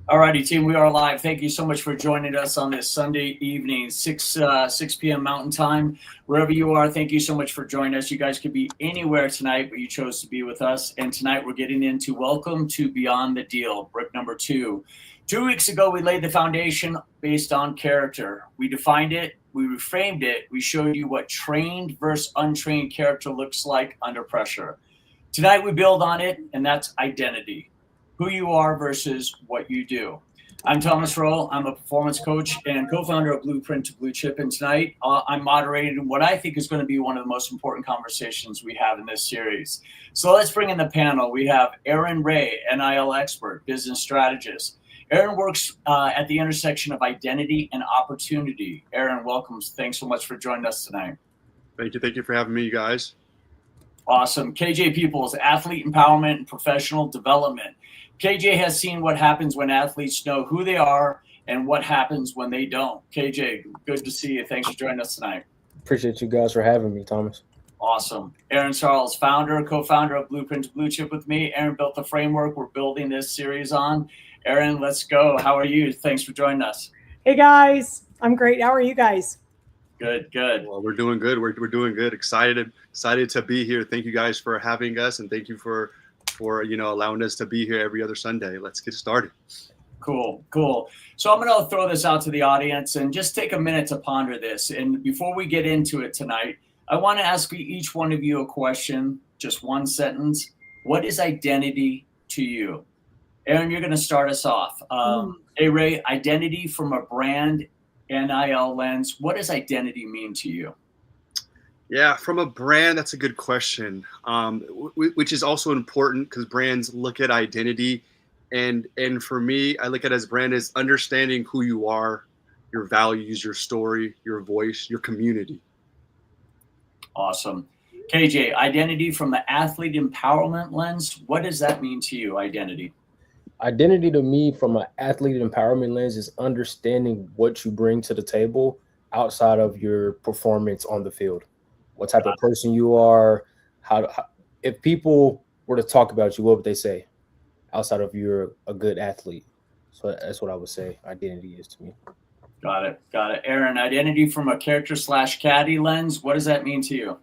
All righty, team, we are live. Thank you so much for joining us on this Sunday evening, 6 p.m. Mountain Time. Wherever you are, thank you so much for joining us. You guys could be anywhere tonight, but you chose to be with us. And tonight we're getting into Welcome to Beyond the Deal, brick number 2. 2 weeks ago, we laid the foundation based on character. We defined it, we reframed it, we showed you what trained versus untrained character looks like under pressure. Tonight we build on it, and that's identity. Who you are versus what you do. I'm Thomas Rowe. I'm a performance coach and co-founder of Blueprint to Blue Chip. And tonight I'm moderating what I think is going to be one of the most important conversations we have in this series. So let's bring in the panel. We have Aaron Ray, NIL expert, business strategist. Aaron works at the intersection of identity and opportunity. Aaron, welcome. Thanks so much for joining us tonight. Thank you. Thank you for having me, you guys. Awesome. KJ Peoples, athlete empowerment and professional development. KJ has seen what happens when athletes know who they are and what happens when they don't. KJ, good to see you. Thanks for joining us tonight. Appreciate you guys for having me, Thomas. Awesome. Aaron Charles, co-founder of Blueprint to Blue Chip with me. Aaron built the framework we're building this series on. Aaron, let's go. How are you? Thanks for joining us. Hey, guys. I'm great. How are you guys? Good. Well, we're doing good. We're doing good. Excited to be here. Thank you guys for having us, and thank you for allowing us to be here every other Sunday. Let's get started. Cool. So I'm going to throw this out to the audience and just take a minute to ponder this. And before we get into it tonight, I want to ask each one of you a question, just one sentence. What is identity to you? Aaron, you're going to start us off. Ray, identity from a brand NIL lens. What does identity mean to you? Yeah, from a brand, that's a good question, which is also important because brands look at identity. And for me, I look at it as brand as understanding who you are, your values, your story, your voice, your community. Awesome. KJ, identity from the athlete empowerment lens. What does that mean to you, identity? Identity to me from an athlete empowerment lens is understanding what you bring to the table outside of your performance on the field. What type of person you are, how if people were to talk about you, what would they say outside of you're a good athlete? So that's what I would say identity is to me. Got it. Aaron, identity from a character/caddy lens. What does that mean to you?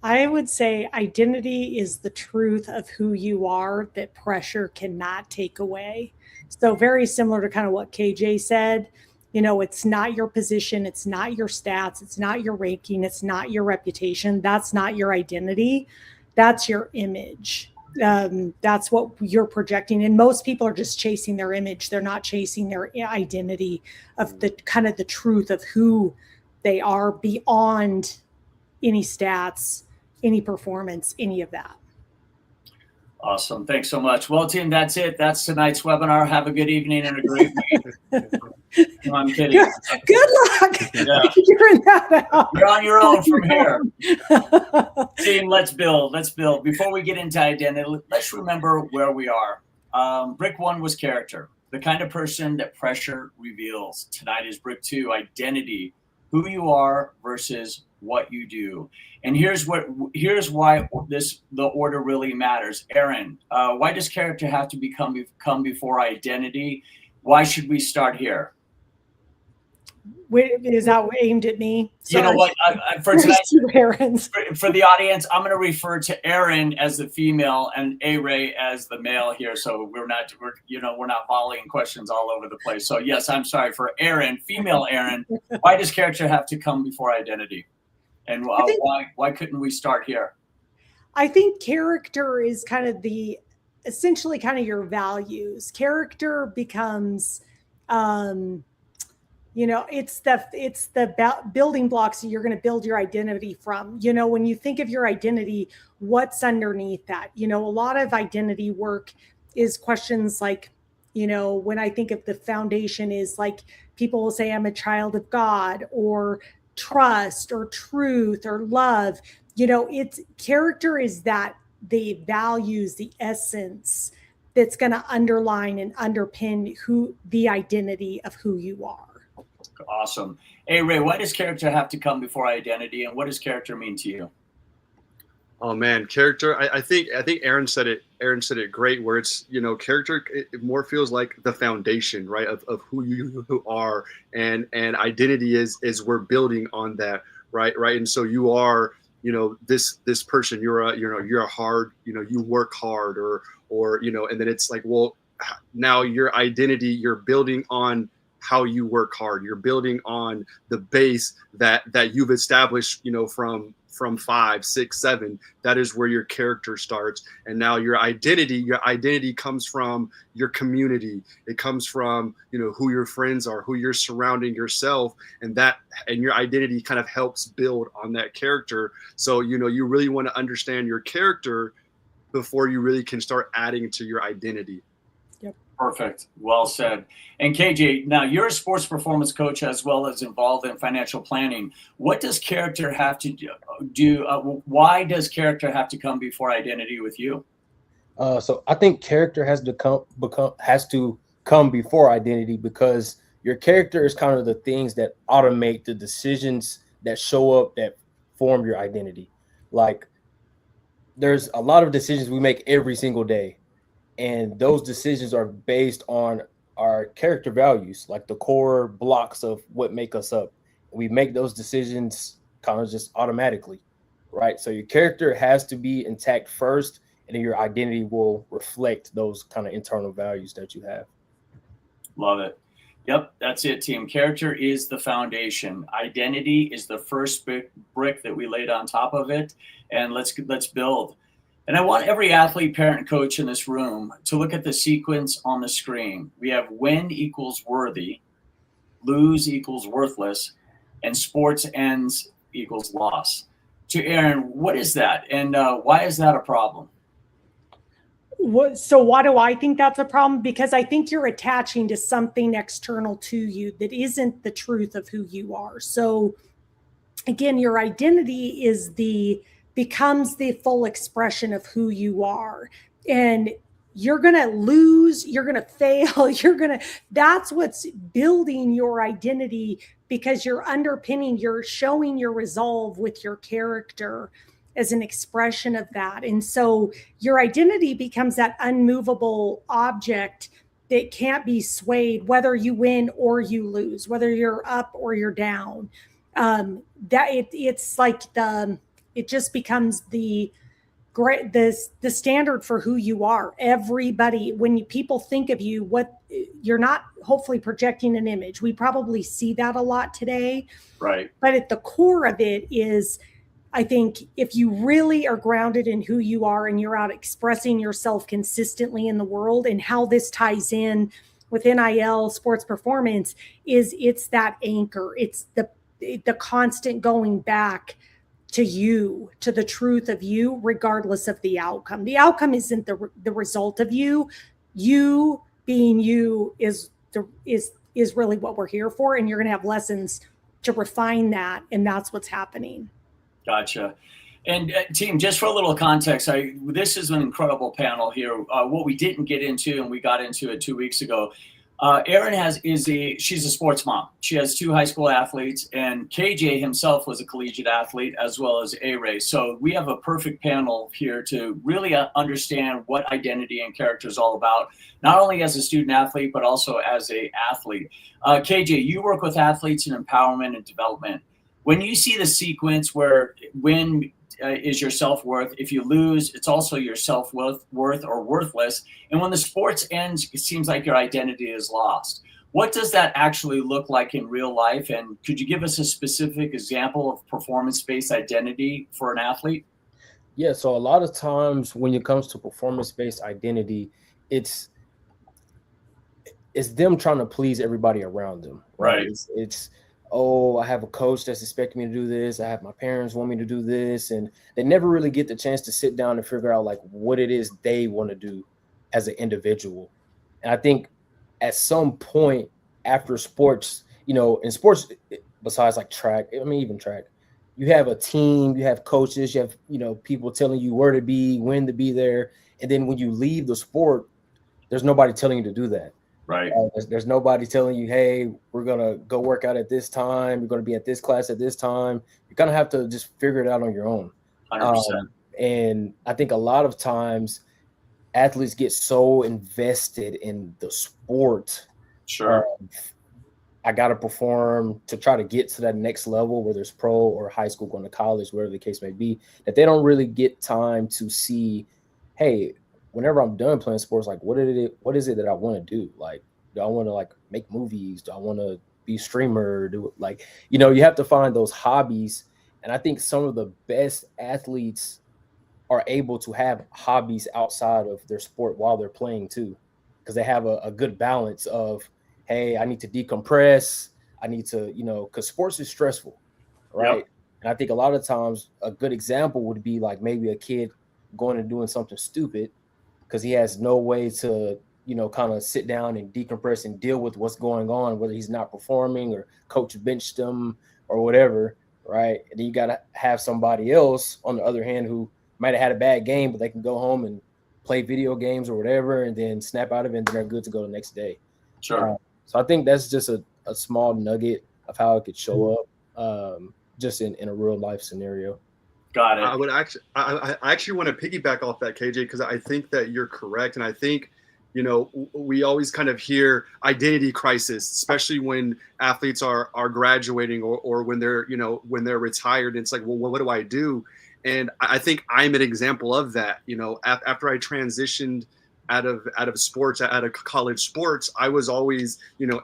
I would say identity is the truth of who you are that pressure cannot take away. So very similar to kind of what KJ said. It's not your position. It's not your stats. It's not your ranking. It's not your reputation. That's not your identity. That's your image. That's what you're projecting. And most people are just chasing their image. They're not chasing their identity of the kind of the truth of who they are beyond any stats, any performance, any of that. Awesome. Thanks so much. Well, team, that's it. That's tonight's webinar. Have a good evening and a great week. No, I'm kidding. Good luck. Yeah. Figuring that out. You're on your own from here. Team, let's build. Before we get into identity, let's remember where we are. Brick 1 was character, the kind of person that pressure reveals. Tonight is brick 2, identity, who you are versus what you do. And here's why the order really matters. Aaron, why does character have to come before identity? Why should we start here? Is that aimed at me? Sorry. You know what? For tonight, for the audience, I'm going to refer to Aaron as the female and Ray as the male here. So we're not volleying questions all over the place. So yes, I'm sorry for Aaron, female Aaron. Why does character have to come before identity? And why couldn't we start here? I think character is kind of essentially kind of your values. Character becomes, it's the building blocks that you're going to build your identity from. When you think of your identity, what's underneath that? A lot of identity work is questions like, when I think of the foundation is like people will say I'm a child of God, or trust, or truth, or love. It's character is that the values, the essence that's going to underline and underpin the identity of who you are. Awesome. Hey, Ray, why does character have to come before identity, and what does character mean to you? Oh man, character. I think Aaron said it. Aaron said it great. Where it's character. It more feels like the foundation, right, of who you are, and identity is we're building on that, right. And so you are this person. You're a hard. You work hard, or and then it's like, well, now your identity you're building on how you work hard. You're building on the base that you've established, from 5, 6, 7. That is where your character starts. And now your identity comes from your community. It comes from, who your friends are, who you're surrounding yourself. And your identity kind of helps build on that character. So, you really want to understand your character before you really can start adding to your identity. Perfect. Well said. And KJ, now you're a sports performance coach as well as involved in financial planning. What does character have to do? Why does character have to come before identity with you? So I think character has to come before identity, because your character is kind of the things that automate the decisions that show up that form your identity. Like, there's a lot of decisions we make every single day, and those decisions are based on our character values, like the core blocks of what make us up. We make those decisions kind of just automatically, right? So your character has to be intact first, and then your identity will reflect those kind of internal values that you have. Love it. Yep, that's it, team. Character is the foundation. Identity is the first brick that we laid on top of it, and let's build. And I want every athlete, parent, and coach in this room to look at the sequence on the screen. We have win equals worthy, lose equals worthless, and sports ends equals loss. To Aaron, what is that? And why is that a problem? So why do I think that's a problem? Because I think you're attaching to something external to you that isn't the truth of who you are. So again, your identity becomes the full expression of who you are. And you're going to lose, you're going to fail, that's what's building your identity, because you're showing your resolve with your character as an expression of that. And so your identity becomes that unmovable object that can't be swayed, whether you win or you lose, whether you're up or you're down. It's like it just becomes the standard for who you are. Everybody, when people think of you, you're not hopefully projecting an image. We probably see that a lot today. Right. But at the core of it is, I think, if you really are grounded in who you are and you're out expressing yourself consistently in the world, and how this ties in with NIL sports performance it's that anchor. It's the constant going back to you, to the truth of you, regardless of the outcome. The outcome isn't the result of you. You being you is really what we're here for. And you're going to have lessons to refine that. And that's what's happening. Gotcha. And team, just for a little context, this is an incredible panel here. What we didn't get into, and we got into it 2 weeks ago, Erin she's a sports mom. She has 2 high school athletes, and KJ himself was a collegiate athlete, as well as A-Ray. So we have a perfect panel here to really understand what identity and character is all about, not only as a student athlete, but also as a athlete. KJ, you work with athletes in empowerment and development. When you see the sequence where win is your self-worth, if you lose, it's also your self-worth or worthless. And when the sports ends, it seems like your identity is lost. What does that actually look like in real life? And could you give us a specific example of performance-based identity for an athlete? Yeah, so a lot of times when it comes to performance-based identity, it's them trying to please everybody around them. Right. It's oh, I have a coach that's expecting me to do this. I have my parents want me to do this. And they never really get the chance to sit down and figure out like what it is they want to do as an individual. And I think at some point after sports, in sports, besides like track, even track, you have a team, you have coaches, you have, people telling you where to be, when to be there. And then when you leave the sport, there's nobody telling you to do that. Right. There's nobody telling you, hey, we're going to go work out at this time. You're going to be at this class at this time. You're going to have to just figure it out on your own. 100%. And I think a lot of times athletes get so invested in the sport. Sure. I got to perform to try to get to that next level, whether it's pro or high school, going to college, whatever the case may be, that they don't really get time to see, hey, whenever I'm done playing sports, like what is it that I want to do? Like, do I want to like make movies? Do I want to be a streamer? Do like, you have to find those hobbies. And I think some of the best athletes are able to have hobbies outside of their sport while they're playing too, because they have a good balance of, hey, I need to decompress. I need to, because sports is stressful, right? Yep. And I think a lot of times a good example would be like maybe a kid going and doing something stupid because he has no way to, kind of sit down and decompress and deal with what's going on, whether he's not performing or coach benched him or whatever, right? And then you got to have somebody else on the other hand who might have had a bad game, but they can go home and play video games or whatever and then snap out of it and they're good to go the next day. Sure. So I think that's just a small nugget of how it could show up just in a real life scenario. Got it. I actually want to piggyback off that, KJ, because I think that you're correct. And I think, we always kind of hear identity crisis, especially when athletes are graduating or when they're, when they're retired. And it's like, well, what do I do? And I think I'm an example of that. After I transitioned out of sports, out of college sports, I was always,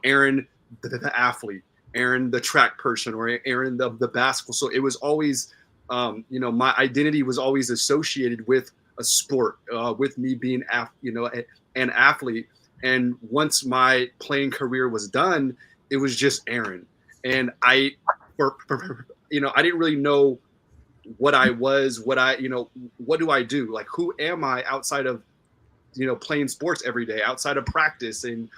Aaron, the athlete, Aaron, the track person, or Aaron, the basketball. So it was always, my identity was always associated with a sport, with me being, an athlete. And once my playing career was done, it was just Aaron. And I didn't really know what I was, what do I do? Like, who am I outside of, playing sports every day, outside of practice and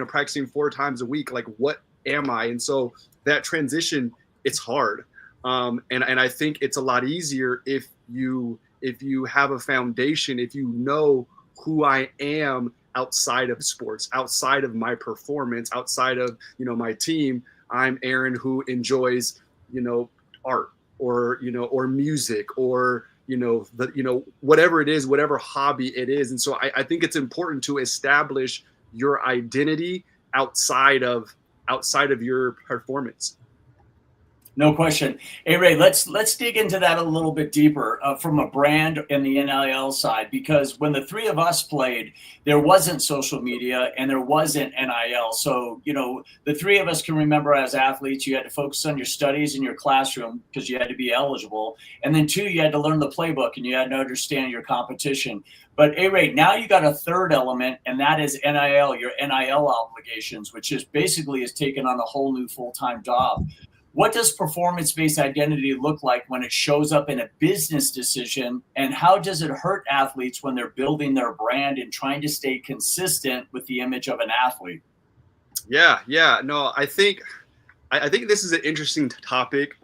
practicing 4 times a week? Like, what am I? And so that transition, it's hard. And I think it's a lot easier if you have a foundation, if you know who I am outside of sports, outside of my performance, outside of, my team. I'm Aaron who enjoys, art or, or music or, whatever it is, whatever hobby it is. And so I think it's important to establish your identity outside of your performance. No question. Hey, Ray, let's dig into that a little bit deeper from a brand and the NIL side, because when the three of us played, there wasn't social media and there wasn't NIL. So, the three of us can remember as athletes, you had to focus on your studies in your classroom because you had to be eligible. And then 2, you had to learn the playbook and you had to understand your competition. But Ray, now you got a third element, and that is NIL, your NIL obligations, which is basically is taken on a whole new full-time job. What does performance-based identity look like when it shows up in a business decision, and how does it hurt athletes when they're building their brand and trying to stay consistent with the image of an athlete? Yeah. No, I think this is an interesting topic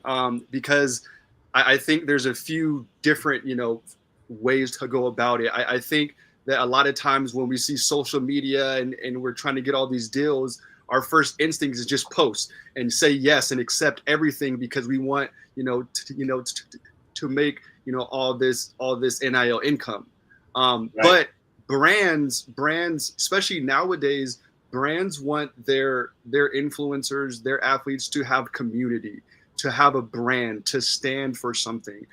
because I think there's a few different, ways to go about it. I think that a lot of times when we see social media and we're trying to get all these deals, our first instinct is just post and say yes and accept everything because we want, to make, all this NIL income. Right. But brands, especially nowadays, brands want their influencers, their athletes to have community, to have a brand, to stand for something.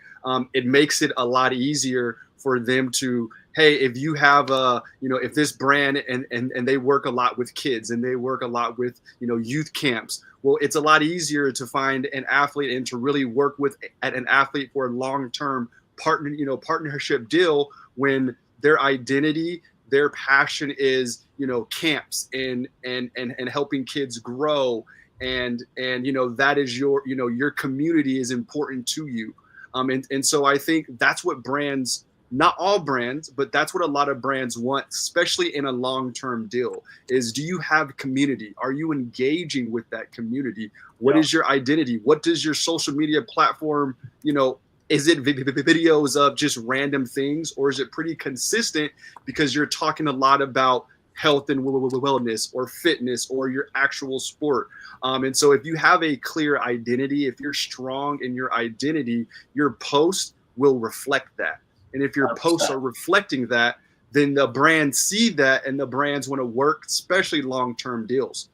It makes it a lot easier for them to, hey, if you have if this brand and they work a lot with kids and they work a lot with, youth camps, well, it's a lot easier to find an athlete and to really work with an athlete for a long-term partnership deal when their identity, their passion is, camps and helping kids grow. And that is your community is important to you. And so I think that's what brands, not all brands, but that's what a lot of brands want, especially in a long-term deal, is do you have community? Are you engaging with that community? What is your identity? What does your social media platform, is it videos of just random things, or is it pretty consistent because you're talking a lot about health and wellness or fitness or your actual sport? And so if you have a clear identity, if you're strong in your identity, your posts will reflect that. And if your 100%. posts are reflecting that, then the brands see that, and the brands want to work, especially long-term deals.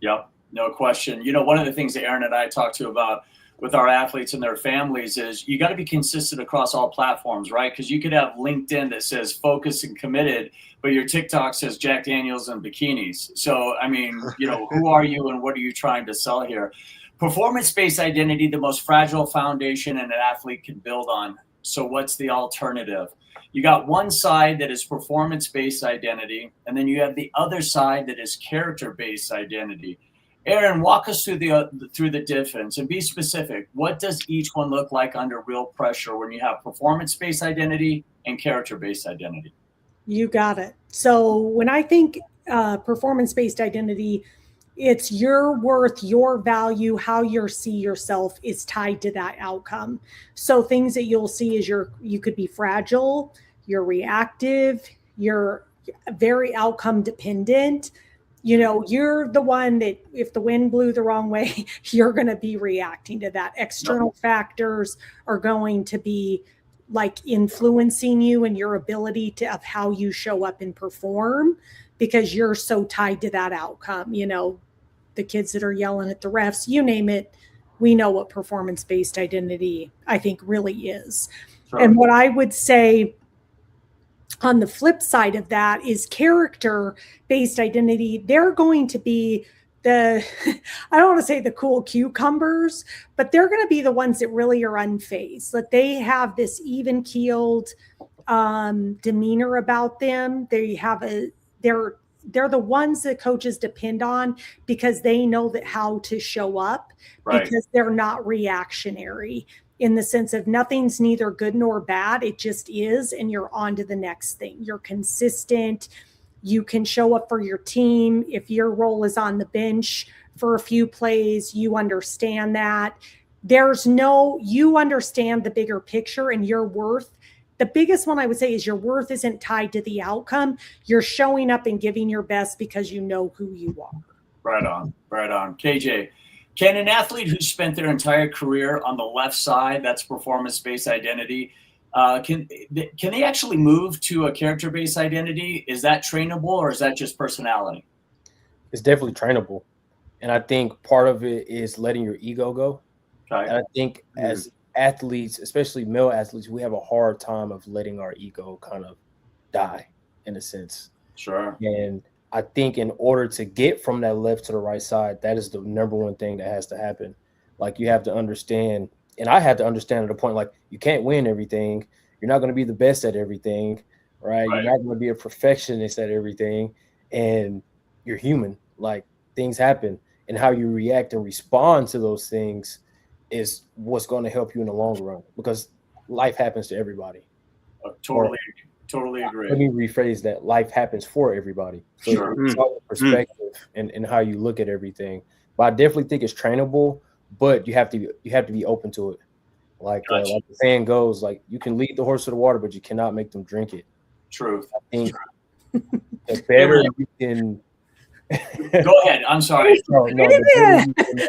Yep, no question. You know, one of the things that Aaron and I talked to about with our athletes and their families is you got to be consistent across all platforms, right? Because you could have LinkedIn that says focus and committed, but your TikTok says Jack Daniels and bikinis. So, I mean, you know, who are you and what are you trying to sell here? Performance-based identity, the most fragile foundation an athlete can build on. So what's the alternative? You got one side that is performance-based identity, and then you have the other side that is character-based identity. Aaron, walk us through the difference and be specific. What does each one look like under real pressure when you have performance-based identity and character-based identity? You got it. So when I think performance-based identity, it's your worth, your value, how you see yourself is tied to that outcome. So things that you'll see is you could be fragile, you're reactive, you're very outcome dependent. You know, you're the one that if the wind blew the wrong way, you're going to be reacting to that. External factors are going to be like influencing you and your ability of how you show up and perform because you're so tied to that outcome. You know, the kids that are yelling at the refs, you name it, we know what performance-based identity I think really is. Sure. And what I would say on the flip side of that is character-based identity. They're going to be I don't want to say the cool cucumbers, but they're going to be the ones that really are unfazed, that they have this even-keeled demeanor about them. They're the ones that coaches depend on because they know that how to show up, right? Because they're not reactionary in the sense of nothing's neither good nor bad. It just is. And you're on to the next thing. You're consistent. You can show up for your team. If your role is on the bench for a few plays, you understand that. You understand the bigger picture and your worth. The biggest one I would say is your worth isn't tied to the outcome. You're showing up and giving your best because you know who you are. Right on. KJ, can an athlete who spent their entire career on the left side, that's performance-based identity, can they actually move to a character-based identity? Is that trainable or is that just personality? It's definitely trainable. And I think part of it is letting your ego go. Okay. And I think as athletes, especially male athletes, we have a hard time of letting our ego kind of die in a sense. Sure. And I think in order to get from that left to the right side, that is the number one thing that has to happen. Like you have to understand, and I had to understand at a point, like you can't win everything. You're not going to be the best at everything, right? You're not going to be a perfectionist at everything. And you're human. Like things happen. And how you react and respond to those things is what's going to help you in the long run because life happens to everybody. Totally agree. Let me rephrase that. Life happens for everybody. So sure. It's all perspective and how you look at everything. But I definitely think it's trainable, but you have to be open to it. Like the saying goes, like you can lead the horse to the water, but you cannot make them drink it. Truth. I think the better you can go ahead. I'm sorry. The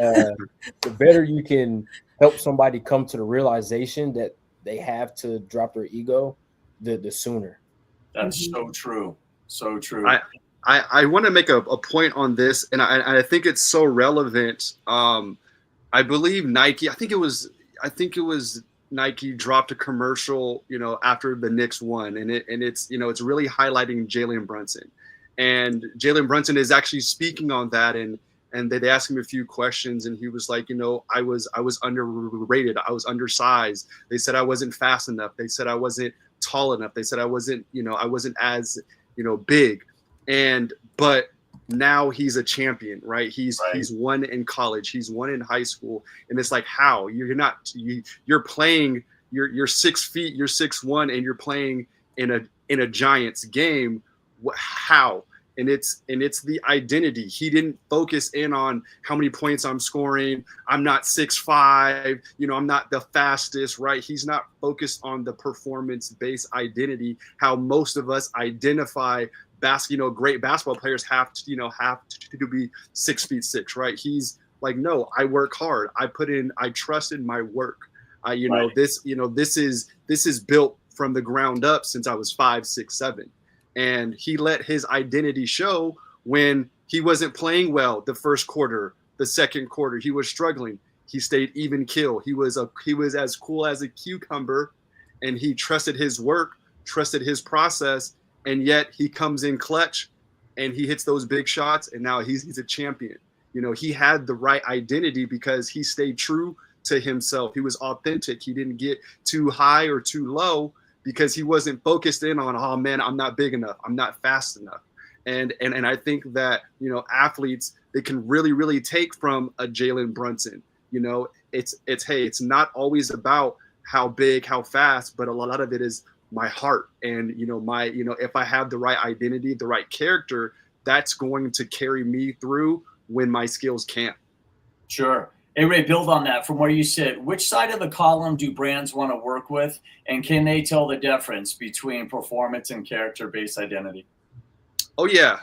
better you can help somebody come to the realization that they have to drop their ego, the sooner. That's so true. So true. I want to make a point on this, and I think it's so relevant. I believe Nike. I think it was Nike dropped a commercial, after the Knicks won, and it's it's really highlighting Jalen Brunson, and Jalen Brunson is actually speaking on that, and they asked him a few questions, and he was like, I was underrated, I was undersized. They said I wasn't fast enough. They said I wasn't tall enough. They said I wasn't as big, but now he's a champion, right? He's won in college, he's won in high school, and it's like, how you're playing, you're 6 feet, you're 6'1", and you're playing in a Giants game. How? And it's the identity. He didn't focus in on how many points I'm scoring. I'm not 6'5", I'm not the fastest, right? He's not focused on the performance-based identity, how most of us identify. Great basketball players have to be 6'6", right? He's like, no, I work hard. I trust in my work. You know, this is built from the ground up since I was 5, 6, 7. And he let his identity show when he wasn't playing well the first quarter, the second quarter. He was struggling. He stayed even kill. He was as cool as a cucumber, and he trusted his work, trusted his process, and yet he comes in clutch and he hits those big shots, and now he's a champion. You know, he had the right identity because he stayed true to himself. He was authentic. He didn't get too high or too low because he wasn't focused in on, oh man, I'm not big enough, I'm not fast enough. And I think that, you know, athletes, they can really, really take from a Jalen Brunson. You know, it's hey, it's not always about how big, how fast, but a lot of it is my heart. And, you know, if I have the right identity, the right character, that's going to carry me through when my skills can't. Sure. Hey, Ray, build on that from where you sit. Which side of the column do brands want to work with? And can they tell the difference between performance and character-based identity? Oh, yeah.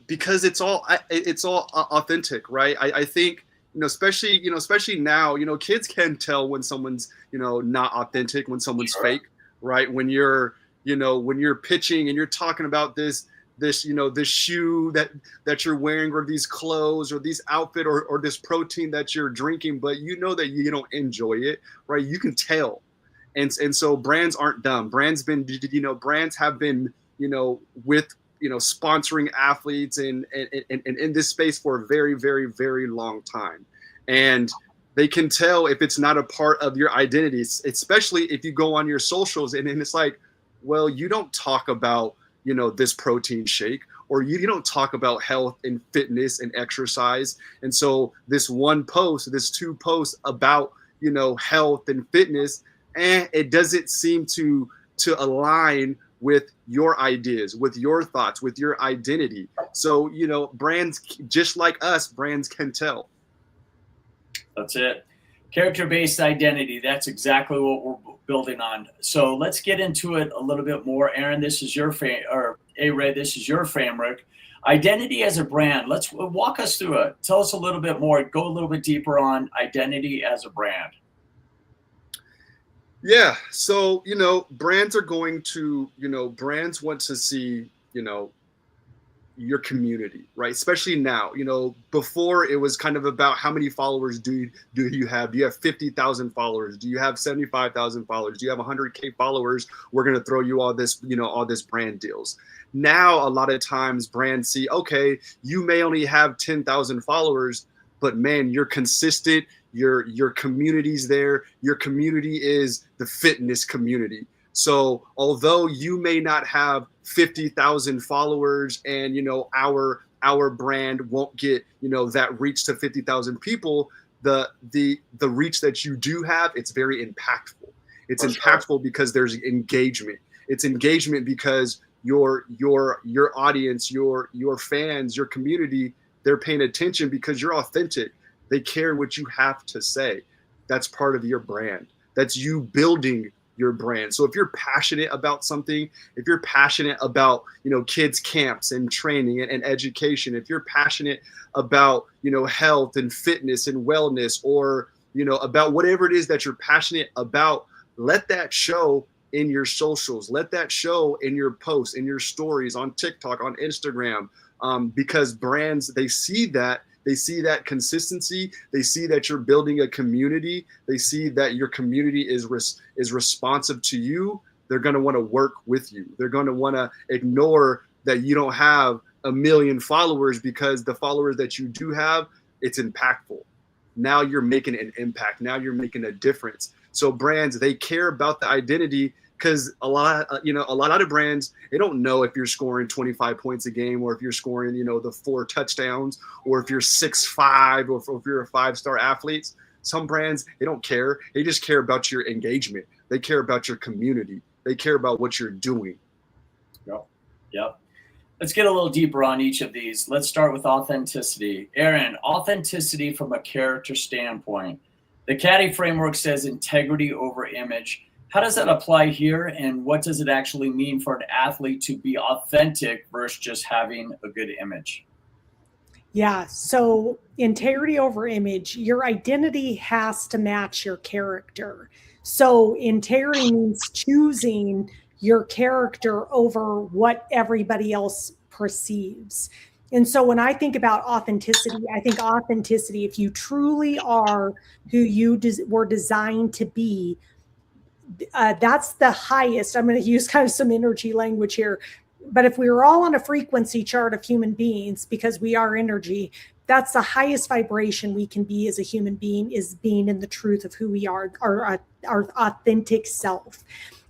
Because it's all authentic, right? I think, you know, especially now, you know, kids can tell when someone's, you know, not authentic, when someone's fake, right? When you're pitching and you're talking about this, you know, this shoe that you're wearing, or these clothes, or these outfit, or this protein that you're drinking, but you know that you don't enjoy it, right? You can tell. And so brands aren't dumb. Brands have been, you know, with, you know, sponsoring athletes and in this space for a very, very, very long time. And they can tell if it's not a part of your identity, especially if you go on your socials and it's like, well, you don't talk about, you know, this protein shake, or you don't talk about health and fitness and exercise. And so this one post, this 2 posts about, you know, health and fitness, it doesn't seem to align with your ideas, with your thoughts, with your identity. So, you know, brands, just like us, brands can tell. That's it. Character-based identity. That's exactly what we're building on. So let's get into it a little bit more. Aaron, this is your Ray, this is your framework. Identity as a brand. Let's walk us through it. Tell us a little bit more. Go a little bit deeper on identity as a brand. Yeah. So, you know, brands want to see, you know, your community, right? Especially now, you know, before it was kind of about how many followers do you have? Do you have 50,000 followers? Do you have 75,000 followers? Do you have 100K followers? We're going to throw you all this, you know, all this brand deals. Now, a lot of times brands see, okay, you may only have 10,000 followers, but man, you're consistent. Your community's there. Your community is the fitness community. So although you may not have 50,000 followers and, you know, our brand won't get, you know, that reach to 50,000 people, the reach that you do have, it's very impactful. It's impactful because there's engagement. It's engagement because your audience, your fans, your community, they're paying attention because you're authentic. They care what you have to say. That's part of your brand. That's you building your brand. So if you're passionate about something, if you're passionate about, you know, kids camps and training and education, if you're passionate about, you know, health and fitness and wellness, or, you know, about whatever it is that you're passionate about, let that show in your socials. Let that show in your posts, in your stories, on TikTok, on Instagram, because brands, they see that. They see that consistency. They see that you're building a community. They see that your community is responsive to you. They're going to want to work with you. They're going to want to ignore that you don't have 1 million followers, because the followers that you do have, it's impactful. Now you're making an impact. Now you're making a difference. So brands, they care about the identity, because a lot of brands, they don't know if you're scoring 25 points a game, or if you're scoring, you know, the 4 touchdowns, or if you're 6'5", or if you're a 5-star athlete. Some brands, they don't care. They just care about your engagement. They care about your community. They care about what you're doing. Yep. Let's get a little deeper on each of these. Let's start with authenticity. Aaron, authenticity from a character standpoint. The Caddy framework says integrity over image. How does that apply here, and what does it actually mean for an athlete to be authentic versus just having a good image? Yeah, so integrity over image, your identity has to match your character. So integrity means choosing your character over what everybody else perceives. And so when I think about authenticity, I think authenticity, if you truly are who you were designed to be, that's the highest. I'm going to use kind of some energy language here. But if we were all on a frequency chart of human beings, because we are energy, that's the highest vibration we can be as a human being, is being in the truth of who we are, our authentic self.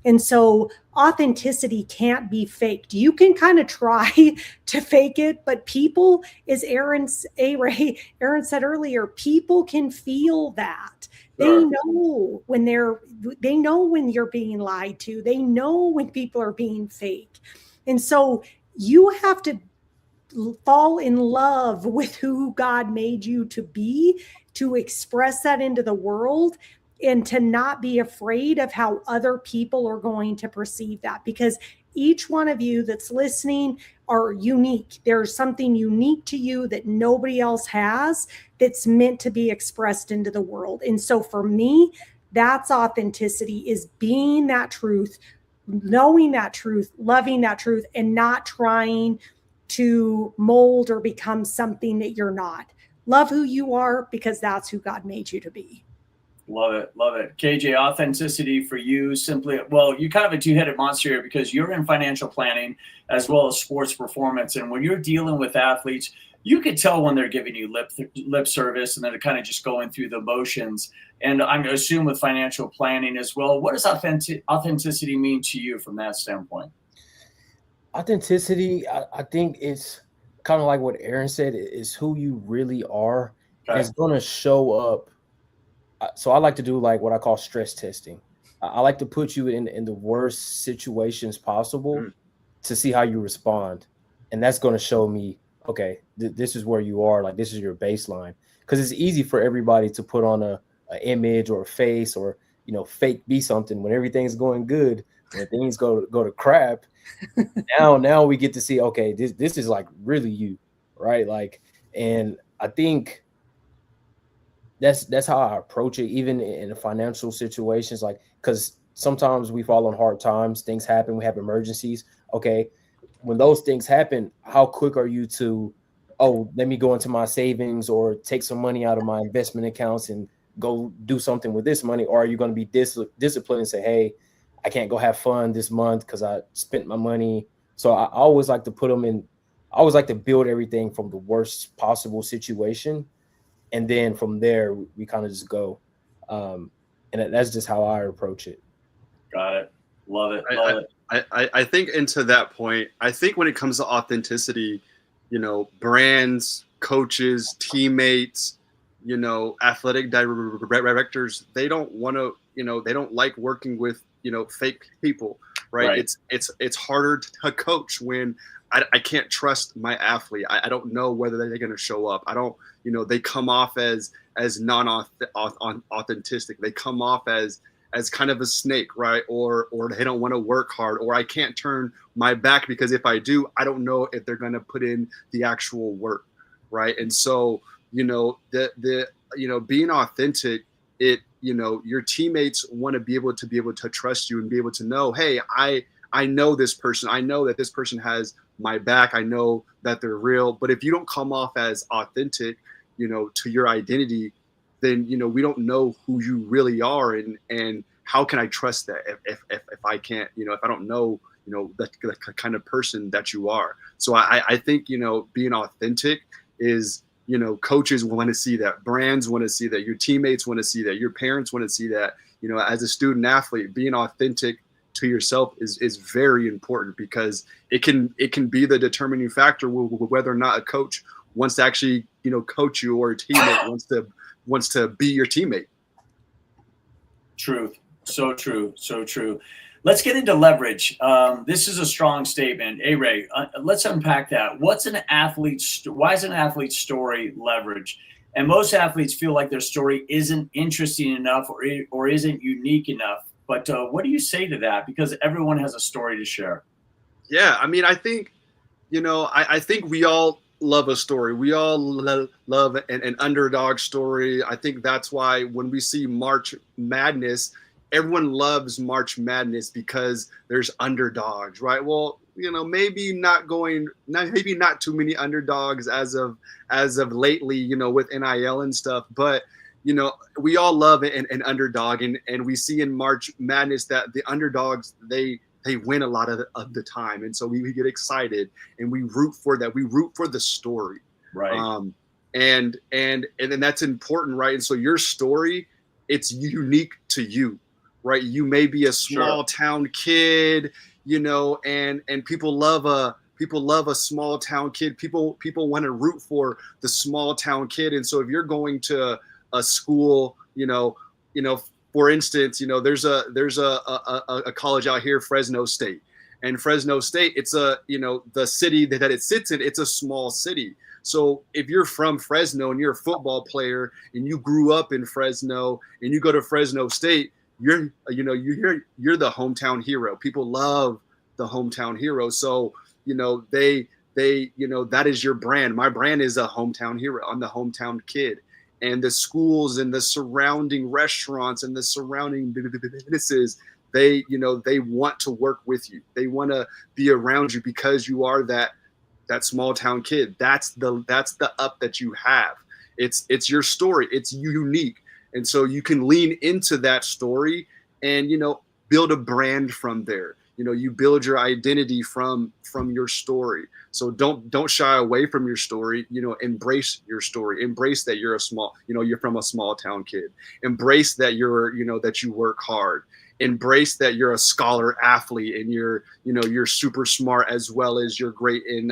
And so authenticity can't be faked. You can kind of try to fake it, but people, as Aaron said earlier, people can feel that. They know when you're being lied to. They know when people are being fake. And so you have to fall in love with who God made you to be, to express that into the world, and to not be afraid of how other people are going to perceive that, because each one of you that's listening are unique. There's something unique to you that nobody else has, that's meant to be expressed into the world. And so for me, that's authenticity, is being that truth, knowing that truth, loving that truth, and not trying to mold or become something that you're not. Love who you are, because that's who God made you to be. Love it. Love it. KJ, authenticity for you simply, well, you're kind of a two-headed monster here, because you're in financial planning as well as sports performance. And when you're dealing with athletes, you could tell when they're giving you lip service and they're kind of just going through the motions. And I'm going to assume with financial planning as well. What does authenticity mean to you from that standpoint? Authenticity, I think it's kind of like what Aaron said, is who you really are. Okay. It's going to show up. So I like to do like what I call stress testing. I like to put you in the worst situations possible to see how you respond. And that's going to show me, okay, this is where you are. Like, this is your baseline. Because it's easy for everybody to put on a image or a face, or, fake be something when everything's going good. When things go to crap, now we get to see, okay, this is like really you, right? Like, and I think that's how I approach it, even in financial situations. Like, because sometimes we fall on hard times, things happen, we have emergencies. Okay, when those things happen, how quick are you to, let me go into my savings or take some money out of my investment accounts and go do something with this money? Or are you going to be disciplined and say, hey, I can't go have fun this month because I spent my money? So I always like to I always like to build everything from the worst possible situation. And then from there, we kind of just go. And that's just how I approach it. Got it. Love it. Love it. I think into that point, I think when it comes to authenticity, brands, coaches, teammates, athletic directors, they don't want to, they don't like working with, fake people, right? It's harder to coach when I can't trust my athlete. I don't know whether they're going to show up. I don't, they come off as non-authentic. They come off as kind of a snake, right? Or they don't want to work hard, or I can't turn my back because if I do, I don't know if they're going to put in the actual work, right? And so, being authentic, your teammates want to be able to trust you and be able to know, hey, I know this person. I know that this person has my back. I know that they're real. But if you don't come off as authentic, to your identity, then, we don't know who you really are. And how can I trust that if I can't, if I don't know, the kind of person that you are. So I think, being authentic is, coaches want to see that, brands want to see that, your teammates want to see that, your parents want to see that, as a student athlete, being authentic to yourself is very important, because it can be the determining factor whether or not a coach wants to actually, coach you, or a teammate wants to be your teammate. Truth. So true. So true. Let's get into leverage. This is a strong statement. Hey, Ray, let's unpack that. Why is an athlete's story leverage? And most athletes feel like their story isn't interesting enough or isn't unique enough. But what do you say to that? Because everyone has a story to share. Yeah, I mean, I think, I think we all love a story. We all love an underdog story. I think that's why when we see March Madness, everyone loves March Madness because there's underdogs, right? Well, maybe not too many underdogs as of lately, with NIL and stuff, but we all love an underdog, and we see in March Madness that the underdogs, they win a lot of the time, and so we get excited and we root for that. We root for the story, Right. And then that's important, right? And so your story, it's unique to you, right? You may be a small town kid, and people love a small town kid. People want to root for the small town kid. And so if you're going to a school, for instance, there's a college out here, Fresno State, and Fresno State, it's the city that it sits in, it's a small city. So if you're from Fresno and you're a football player and you grew up in Fresno and you go to Fresno State, you're the hometown hero. People love the hometown hero. So, that is your brand. My brand is a hometown hero. I'm the hometown kid. And the schools and the surrounding restaurants and the surrounding businesses, they want to work with you. They want to be around you because you are that small town kid. That's the up that you have. It's your story. It's unique. And so you can lean into that story and, build a brand from there. You build your identity from your story. So don't shy away from your story, embrace your story, embrace that you're you're from a small town kid, embrace that that you work hard, embrace that you're a scholar athlete and you're super smart as well as you're great in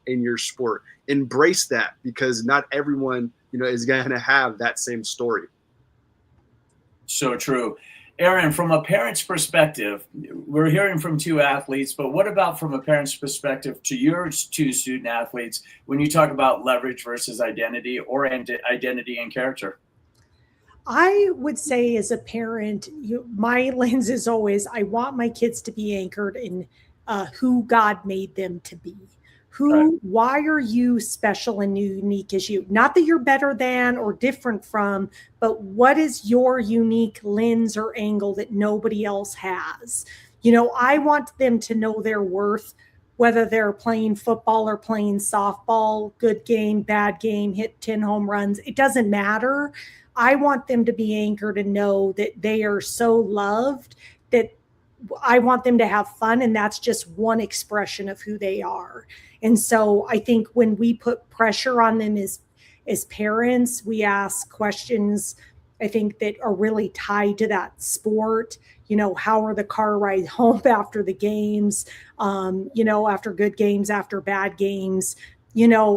your sport. Embrace that, because not everyone, is going to have that same story. So true. Aaron, from a parent's perspective, we're hearing from two athletes, but what about from a parent's perspective to your two student athletes when you talk about leverage versus identity, or identity and character? I would say as a parent, my lens is always, I want my kids to be anchored in who God made them to be. Why are you special and unique as you? Not that you're better than or different from, but what is your unique lens or angle that nobody else has? I want them to know their worth, whether they're playing football or playing softball, good game, bad game, hit 10 home runs. It doesn't matter. I want them to be anchored and know that they are so loved, that I want them to have fun. And that's just one expression of who they are. And so I think when we put pressure on them as parents, we ask questions, I think, that are really tied to that sport. How are the car rides home after the games? After good games, after bad games,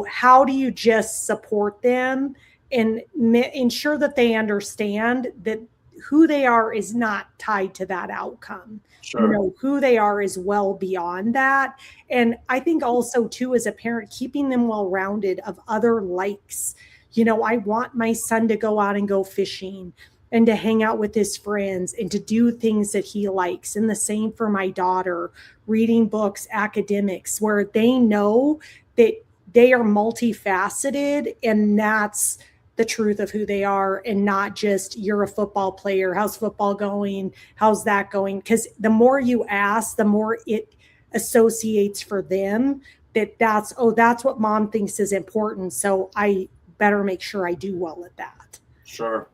how do you just support them and ensure that they understand that who they are is not tied to that outcome. Sure. Who they are is well beyond that. And I think also too, as a parent, keeping them well-rounded of other likes. I want my son to go out and go fishing and to hang out with his friends and to do things that he likes. And the same for my daughter, reading books, academics, where they know that they are multifaceted, and that's the truth of who they are, and not just, you're a football player. How's football going? How's that going? Because the more you ask, the more it associates for them that's what mom thinks is important. So I better make sure I do well at that. Sure.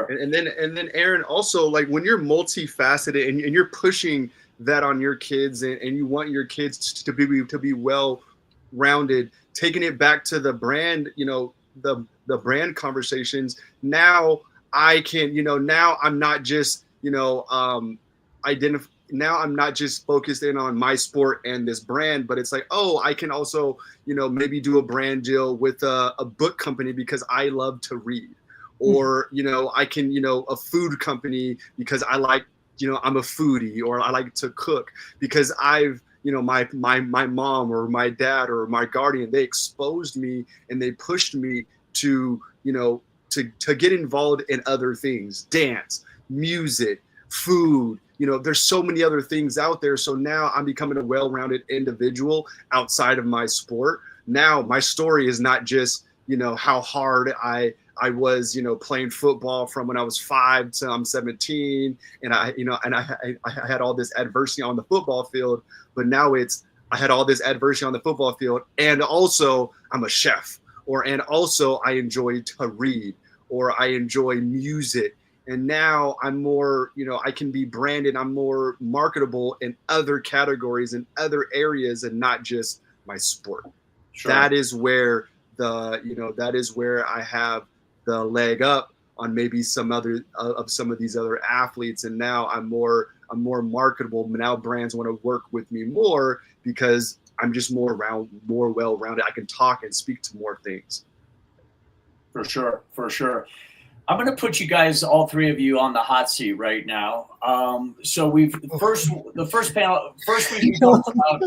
And then Aaron, also, like, when you're multifaceted and you're pushing that on your kids, and you want your kids to be well rounded, taking it back to the brand, the brand conversations. Now I can, now I'm not just, now I'm not just focused in on my sport and this brand, but it's like, oh, I can also, maybe do a brand deal with a book company because I love to read, or, I can, a food company because I like, I'm a foodie, or I like to cook because I've, my mom or my dad or my guardian, they exposed me and they pushed me to, to get involved in other things, dance, music, food, there's so many other things out there. So now I'm becoming a well-rounded individual outside of my sport. Now my story is not just, how hard I I was, playing football from when I was 5 to I'm 17, and I had all this adversity on the football field, but now I had all this adversity on the football field, and also I'm a chef, and also I enjoy to read, or I enjoy music. And now I'm more, I can be branded. I'm more marketable in other categories and other areas, and not just my sport. Sure. That is where I have the leg up on maybe some of these other athletes. And now I'm more marketable. Now brands want to work with me more because I'm just more well-rounded. I can talk and speak to more things. For sure. I'm going to put you guys, all three of you, on the hot seat right now. So the first panel, first week we talked about.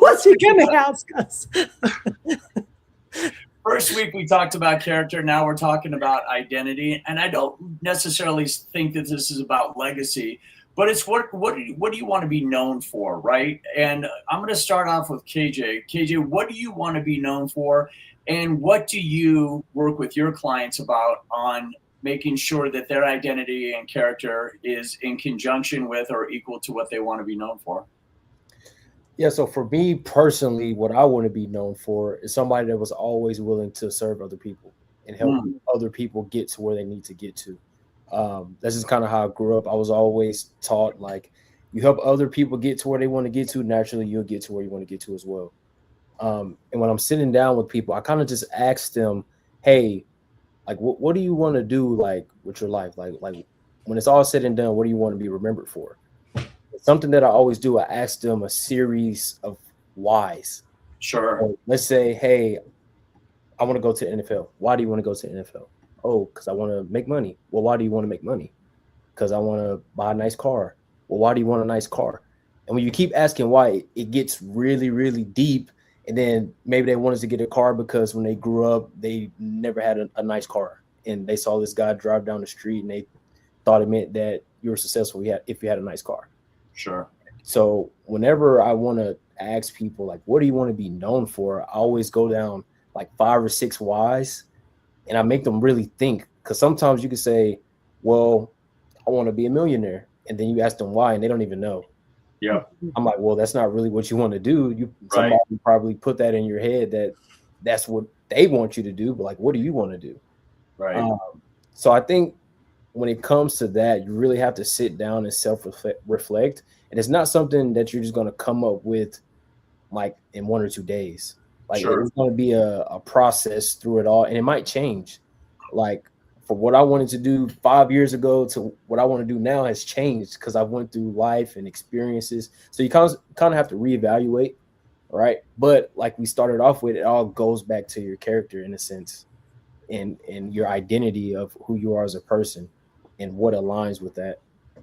What's he going to ask us? First week we talked about character. Now we're talking about identity, and I don't necessarily think that this is about legacy, but it's what do you want to be known for, right? And I'm going to start off with KJ. KJ, what do you want to be known for? And what do you work with your clients about on making sure that their identity and character is in conjunction with or equal to what they want to be known for? Yeah, so for me personally, what I want to be known for is somebody that was always willing to serve other people and help other people get to where they need to get to. That's just kind of how I grew up. I was always taught, like, you help other people get to where they want to get to, naturally you'll get to where you want to get to as well. And when I'm sitting down with people, I kind of just ask them, hey, like, what do you want to do, like, with your life? Like when it's all said and done, what do you want to be remembered for? Something that I always do, I ask them a series of whys. Sure. So let's say, hey, I want to go to the NFL. Why do you want to go to the NFL? Oh, because I want to make money. Well, why do you want to make money? Because I want to buy a nice car. Well, why do you want a nice car? And when you keep asking why, it gets really, really deep. And then maybe they wanted to get a car because when they grew up, they never had a nice car. And they saw this guy drive down the street and they thought it meant that you were successful if you had a nice car. Sure. So whenever I want to ask people, like, what do you want to be known for? I always go down like 5 or 6 whys, and I make them really think. Because sometimes you can say, well, I want to be a millionaire. And then you ask them why, and they don't even know. Yeah. I'm like, well, that's not really what you want to do. Somebody probably put that in your head that that's what they want you to do. But like, what do you want to do? Right. So I think when it comes to that, you really have to sit down and self-reflect. And it's not something that you're just going to come up with like in 1 or 2 days. Like It's going to be a process through it all. And it might change. Like for what I wanted to do 5 years ago to what I want to do now has changed because I went through life and experiences. So you kind of have to reevaluate. Right. But like we started off with, it all goes back to your character in a sense and your identity of who you are as a person and what aligns with that.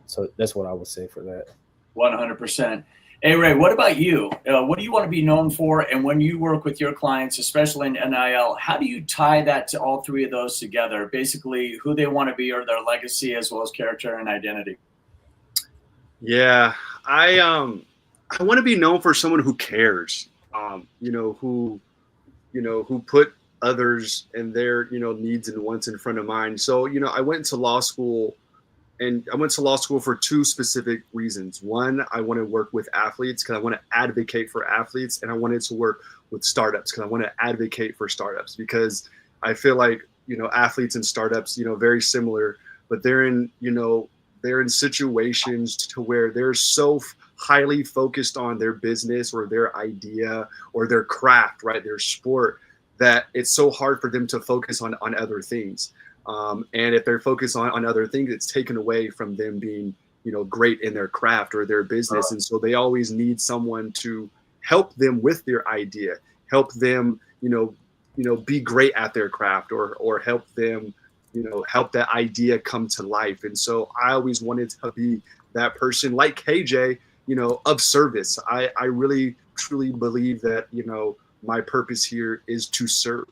So that's what I would say for that. 100%. Hey, Ray, what about you? What do you want to be known for? And when you work with your clients, especially in NIL, how do you tie that to all three of those together? Basically, who they want to be or their legacy as well as character and identity. Yeah, I want to be known for someone who cares, who put others and their, needs and wants in front of mine. So, I went to law school. And I went to law school for 2 specific reasons. One, I want to work with athletes because I want to advocate for athletes, and I wanted to work with startups because I want to advocate for startups because I feel like, athletes and startups, very similar, but they're in situations to where they're so highly focused on their business or their idea or their craft, right, their sport, that it's so hard for them to focus on other things. And if they're focused on other things, it's taken away from them being, great in their craft or their business. And so they always need someone to help them with their idea, help them, be great at their craft or help them, help that idea come to life. And so I always wanted to be that person like KJ, of service. I really, truly believe that, my purpose here is to serve.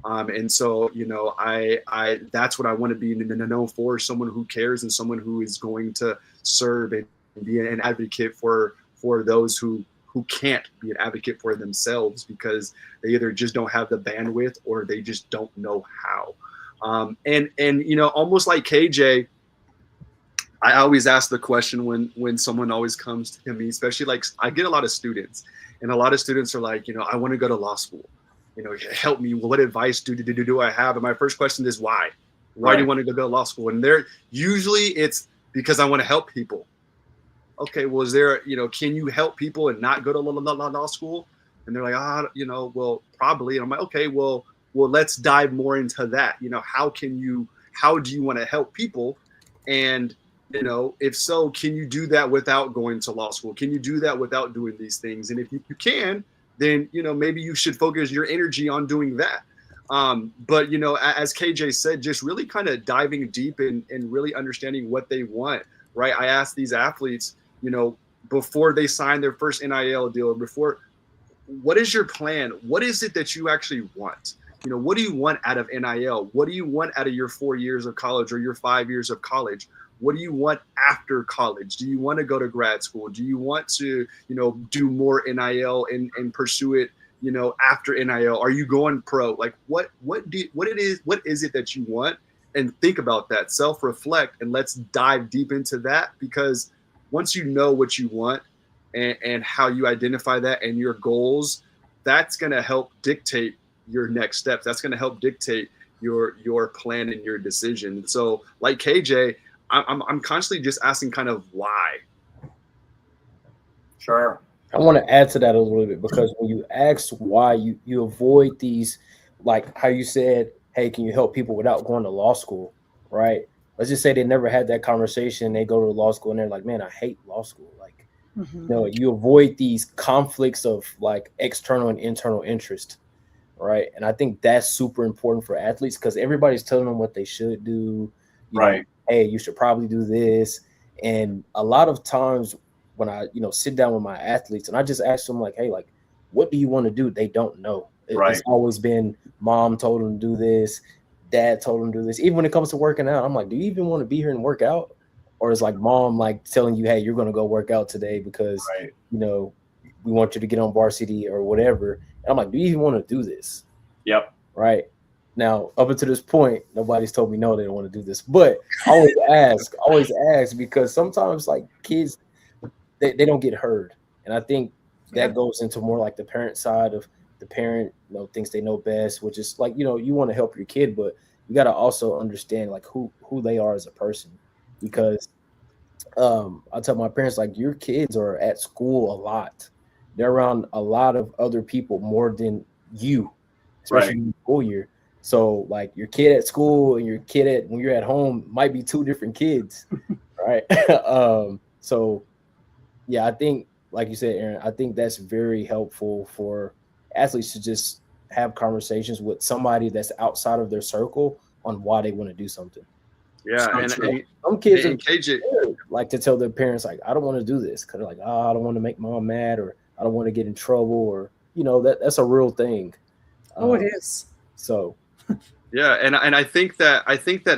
And so, I that's what I want to be known for, someone who cares and someone who is going to serve and be an advocate for those who who can't be an advocate for themselves because they either just don't have the bandwidth or they just don't know how. And you know, almost like KJ, I always ask the question when someone always comes to me, especially like I get a lot of students, and a lot of students are like, you know, I want to go to law school. You know, help me. What advice do I have? And my first question is why? Why do you want to go to law school? And they're usually it's because I want to help people. Okay, well, is there, you know, can you help people and not go to law school? And they're like, you know, well, probably. And I'm like, okay, well, let's dive more into that. You know, how do you want to help people? And, you know, if so, can you do that without going to law school? Can you do that without doing these things? And if you can, then, you know, maybe you should focus your energy on doing that. But, you know, as KJ said, just really kind of diving deep and really understanding what they want, right? I asked these athletes, you know, before they sign their first NIL deal, what is your plan? What is it that you actually want? You know, what do you want out of NIL? What do you want out of your 4 years of college or your 5 years of college? What do you want after college? Do you want to go to grad school? Do you want to, you know, do more NIL and pursue it, you know, after NIL? Are you going pro? Like what is it that you want? And think about that, self-reflect, and let's dive deep into that, because once you know what you want and how you identify that and your goals, that's going to help dictate your next steps. That's going to help dictate your plan and your decision. So like KJ, I'm constantly just asking kind of why. Sure. I want to add to that a little bit, because when you ask why, you avoid these, like how you said, hey, can you help people without going to law school, right? Let's just say they never had that conversation. They go to law school and they're like, man, I hate law school. Like, you know, you avoid these conflicts of like external and internal interest, right? And I think that's super important for athletes, because everybody's telling them what they should do. You know, hey, you should probably do this. And a lot of times when I, you know, sit down with my athletes and I just ask them like, hey, like, what do you want to do? They don't know. It's always been mom told them to do this, dad told them to do this. Even when it comes to working out, I'm like, do you even want to be here and work out? Or is like mom like telling you, hey, you're going to go work out today because, you know, we want you to get on varsity or whatever. And I'm like, do you even want to do this? Yep. Right. Now, up until this point, nobody's told me no, they don't want to do this. But I always ask, because sometimes like kids, they don't get heard. And I think that goes into more like the parent side of the parent, you know, thinks they know best, which is like, you know, you want to help your kid, but you got to also understand like who they are as a person. Because I tell my parents, like, your kids are at school a lot. They're around a lot of other people more than you, especially in the school year. So like your kid at school and your kid when you're at home might be two different kids, right? So yeah, I think, like you said, Aaron, I think that's very helpful for athletes to just have conversations with somebody that's outside of their circle on why they want to do something. Yeah, So and some kids and KJ, like to tell their parents like, I don't want to do this because they're like, oh, I don't want to make mom mad, or I don't want to get in trouble, or, you know, that's a real thing. It is. So yeah, and I think that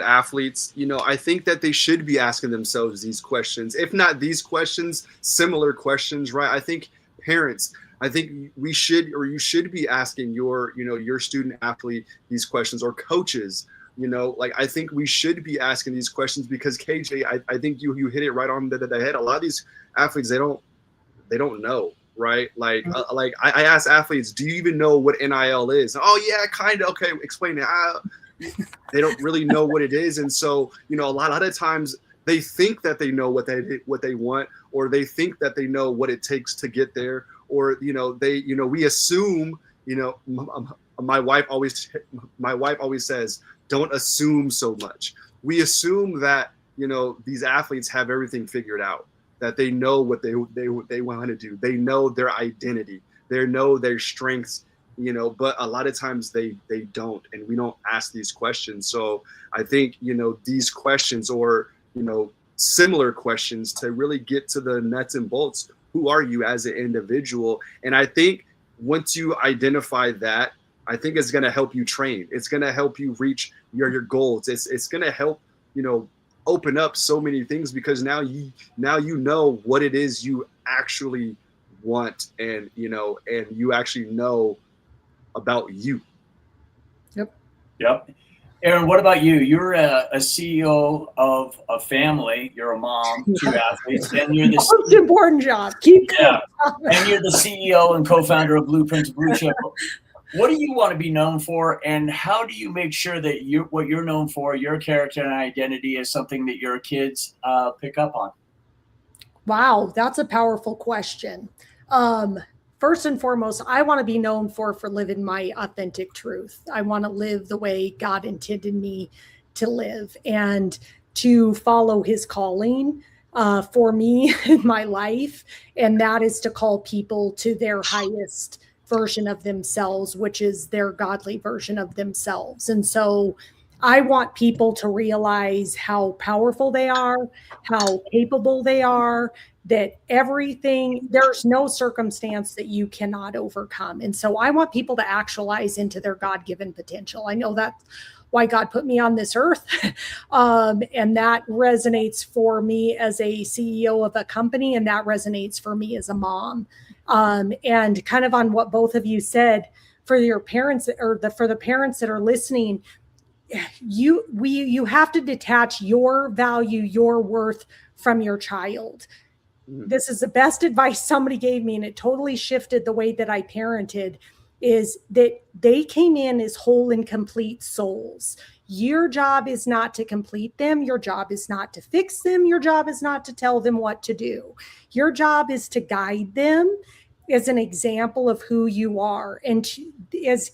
athletes, you know, I think that they should be asking themselves these questions, if not these questions, similar questions, right? I think parents, I think we should, or you should be asking your, you know, your student athlete these questions, or coaches, you know, like I think we should be asking these questions, because KJ, I think you hit it right on the head. A lot of these athletes, they don't know. Right. Like I ask athletes, do you even know what NIL is? Oh, yeah, kind of. OK, explain it. They don't really know what it is. And so, you know, a lot of times they think that they know what they want, or they think that they know what it takes to get there. Or, you know, we assume, you know, my wife always says, don't assume so much. We assume that, you know, these athletes have everything figured out, that they know what they want to do. They know their identity. They know their strengths, you know, but a lot of times they don't, and we don't ask these questions. So I think, you know, these questions, or, you know, similar questions, to really get to the nuts and bolts. Who are you as an individual? And I think once you identify that, I think it's going to help you train. It's going to help you reach your goals. It's going to help, you know, open up so many things, because now you know what it is you actually want, and and you actually know about you. Yep. Aaron, what about you? You're a CEO of a family. You're a mom, 2 athletes, and you're the Most important job. Keep going. and you're the CEO and co-founder of Blueprints Blue Chip. What do you want to be known for, and how do you make sure that what you're known for, your character and identity, is something that your kids pick up on? Wow, that's a powerful question. First and foremost, I want to be known for living my authentic truth. I want to live the way God intended me to live and to follow his calling for me in my life. And that is to call people to their highest version of themselves, which is their godly version of themselves. And so I want people to realize how powerful they are, how capable they are, that there's no circumstance that you cannot overcome. And so I want people to actualize into their God-given potential. I know that's why God put me on this earth. And that resonates for me as a CEO of a company, and that resonates for me as a mom. And kind of on what both of you said, for your parents for the parents that are listening, you have to detach your value, your worth from your child. This is the best advice somebody gave me, and it totally shifted the way that I parented, is that they came in as whole and complete souls. Your job is not to complete them. Your job is not to fix them. Your job is not to tell them what to do. Your job is to guide them as an example of who you are. And as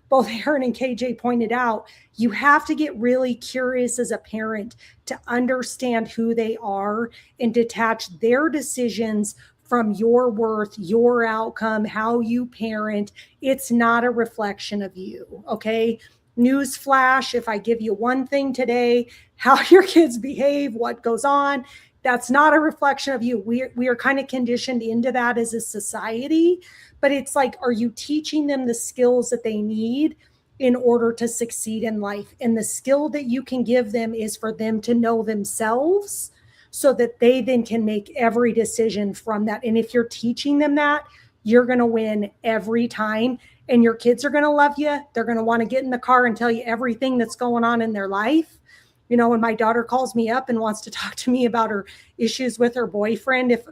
both Aaron and KJ pointed out, you have to get really curious as a parent to understand who they are and detach their decisions from your worth, your outcome, how you parent. It's not a reflection of you. Okay. Newsflash, if I give you one thing today, how your kids behave, what goes on, that's not a reflection of you. We are kind of conditioned into that as a society, but it's like, are you teaching them the skills that they need in order to succeed in life? And the skill that you can give them is for them to know themselves so that they then can make every decision from that. And if you're teaching them that, you're going to win every time. And your kids are going to love you. They're going to want to get in the car and tell you everything that's going on in their life. You know, when my daughter calls me up and wants to talk to me about her issues with her boyfriend, if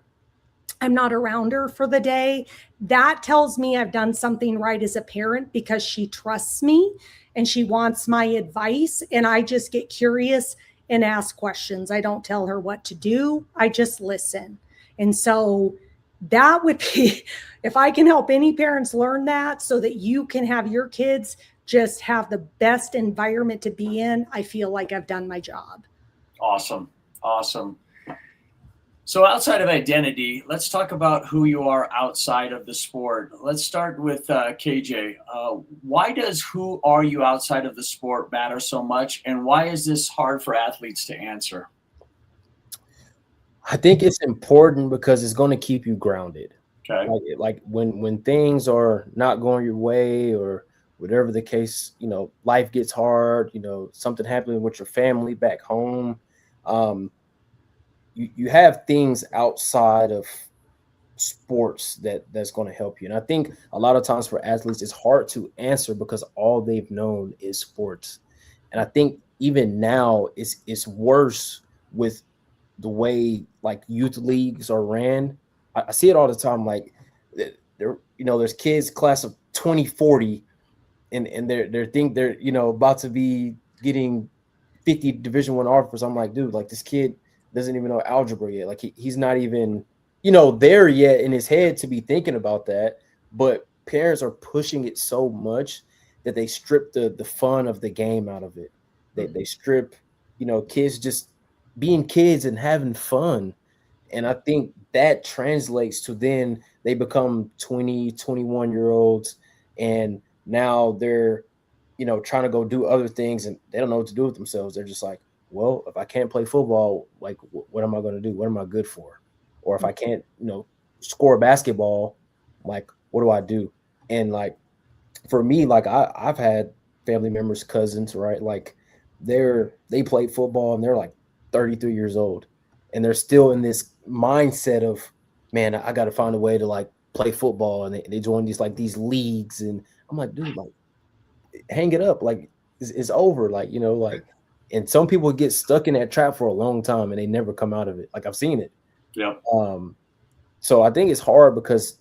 I'm not around her for the day, that tells me I've done something right as a parent, because she trusts me and she wants my advice. And I just get curious and ask questions. I don't tell her what to do. I just listen. And so that would be, if I can help any parents learn that so that you can have your kids just have the best environment to be in, I feel like I've done my job. Awesome. So outside of identity, let's talk about who you are outside of the sport. Let's start with KJ. Why does who are you outside of the sport matter so much? And why is this hard for athletes to answer? I think it's important because it's going to keep you grounded. Okay. Like when things are not going your way, or whatever the case, life gets hard, something happening with your family back home. You have things outside of sports that's going to help you. And I think a lot of times for athletes, it's hard to answer because all they've known is sports. And I think even now it's worse with the way like youth leagues are ran. I see it all the time. Like there's kids class of 2040 and they're about to be getting 50 Division I offers. I'm like, dude, like this kid doesn't even know algebra yet. Like he's not even, there yet in his head to be thinking about that. But parents are pushing it so much that they strip the fun of the game out of it. They strip, kids just being kids and having fun. And I think that translates to then they become 20, 21-year-olds, and now they're, trying to go do other things and they don't know what to do with themselves. They're just like, well, if I can't play football, like what am I going to do? What am I good for? Or if I can't, score a basketball, like what do I do? And like for me, like I've had family members, cousins, right? Like they played football and they're like 33 years old and they're still in this mindset of man, I got to find a way to like play football, and they join these leagues, and I'm like, dude, like, hang it up, like it's over, like, like. And some people get stuck in that trap for a long time and they never come out of it. Like, I've seen it. Yeah. So I think it's hard because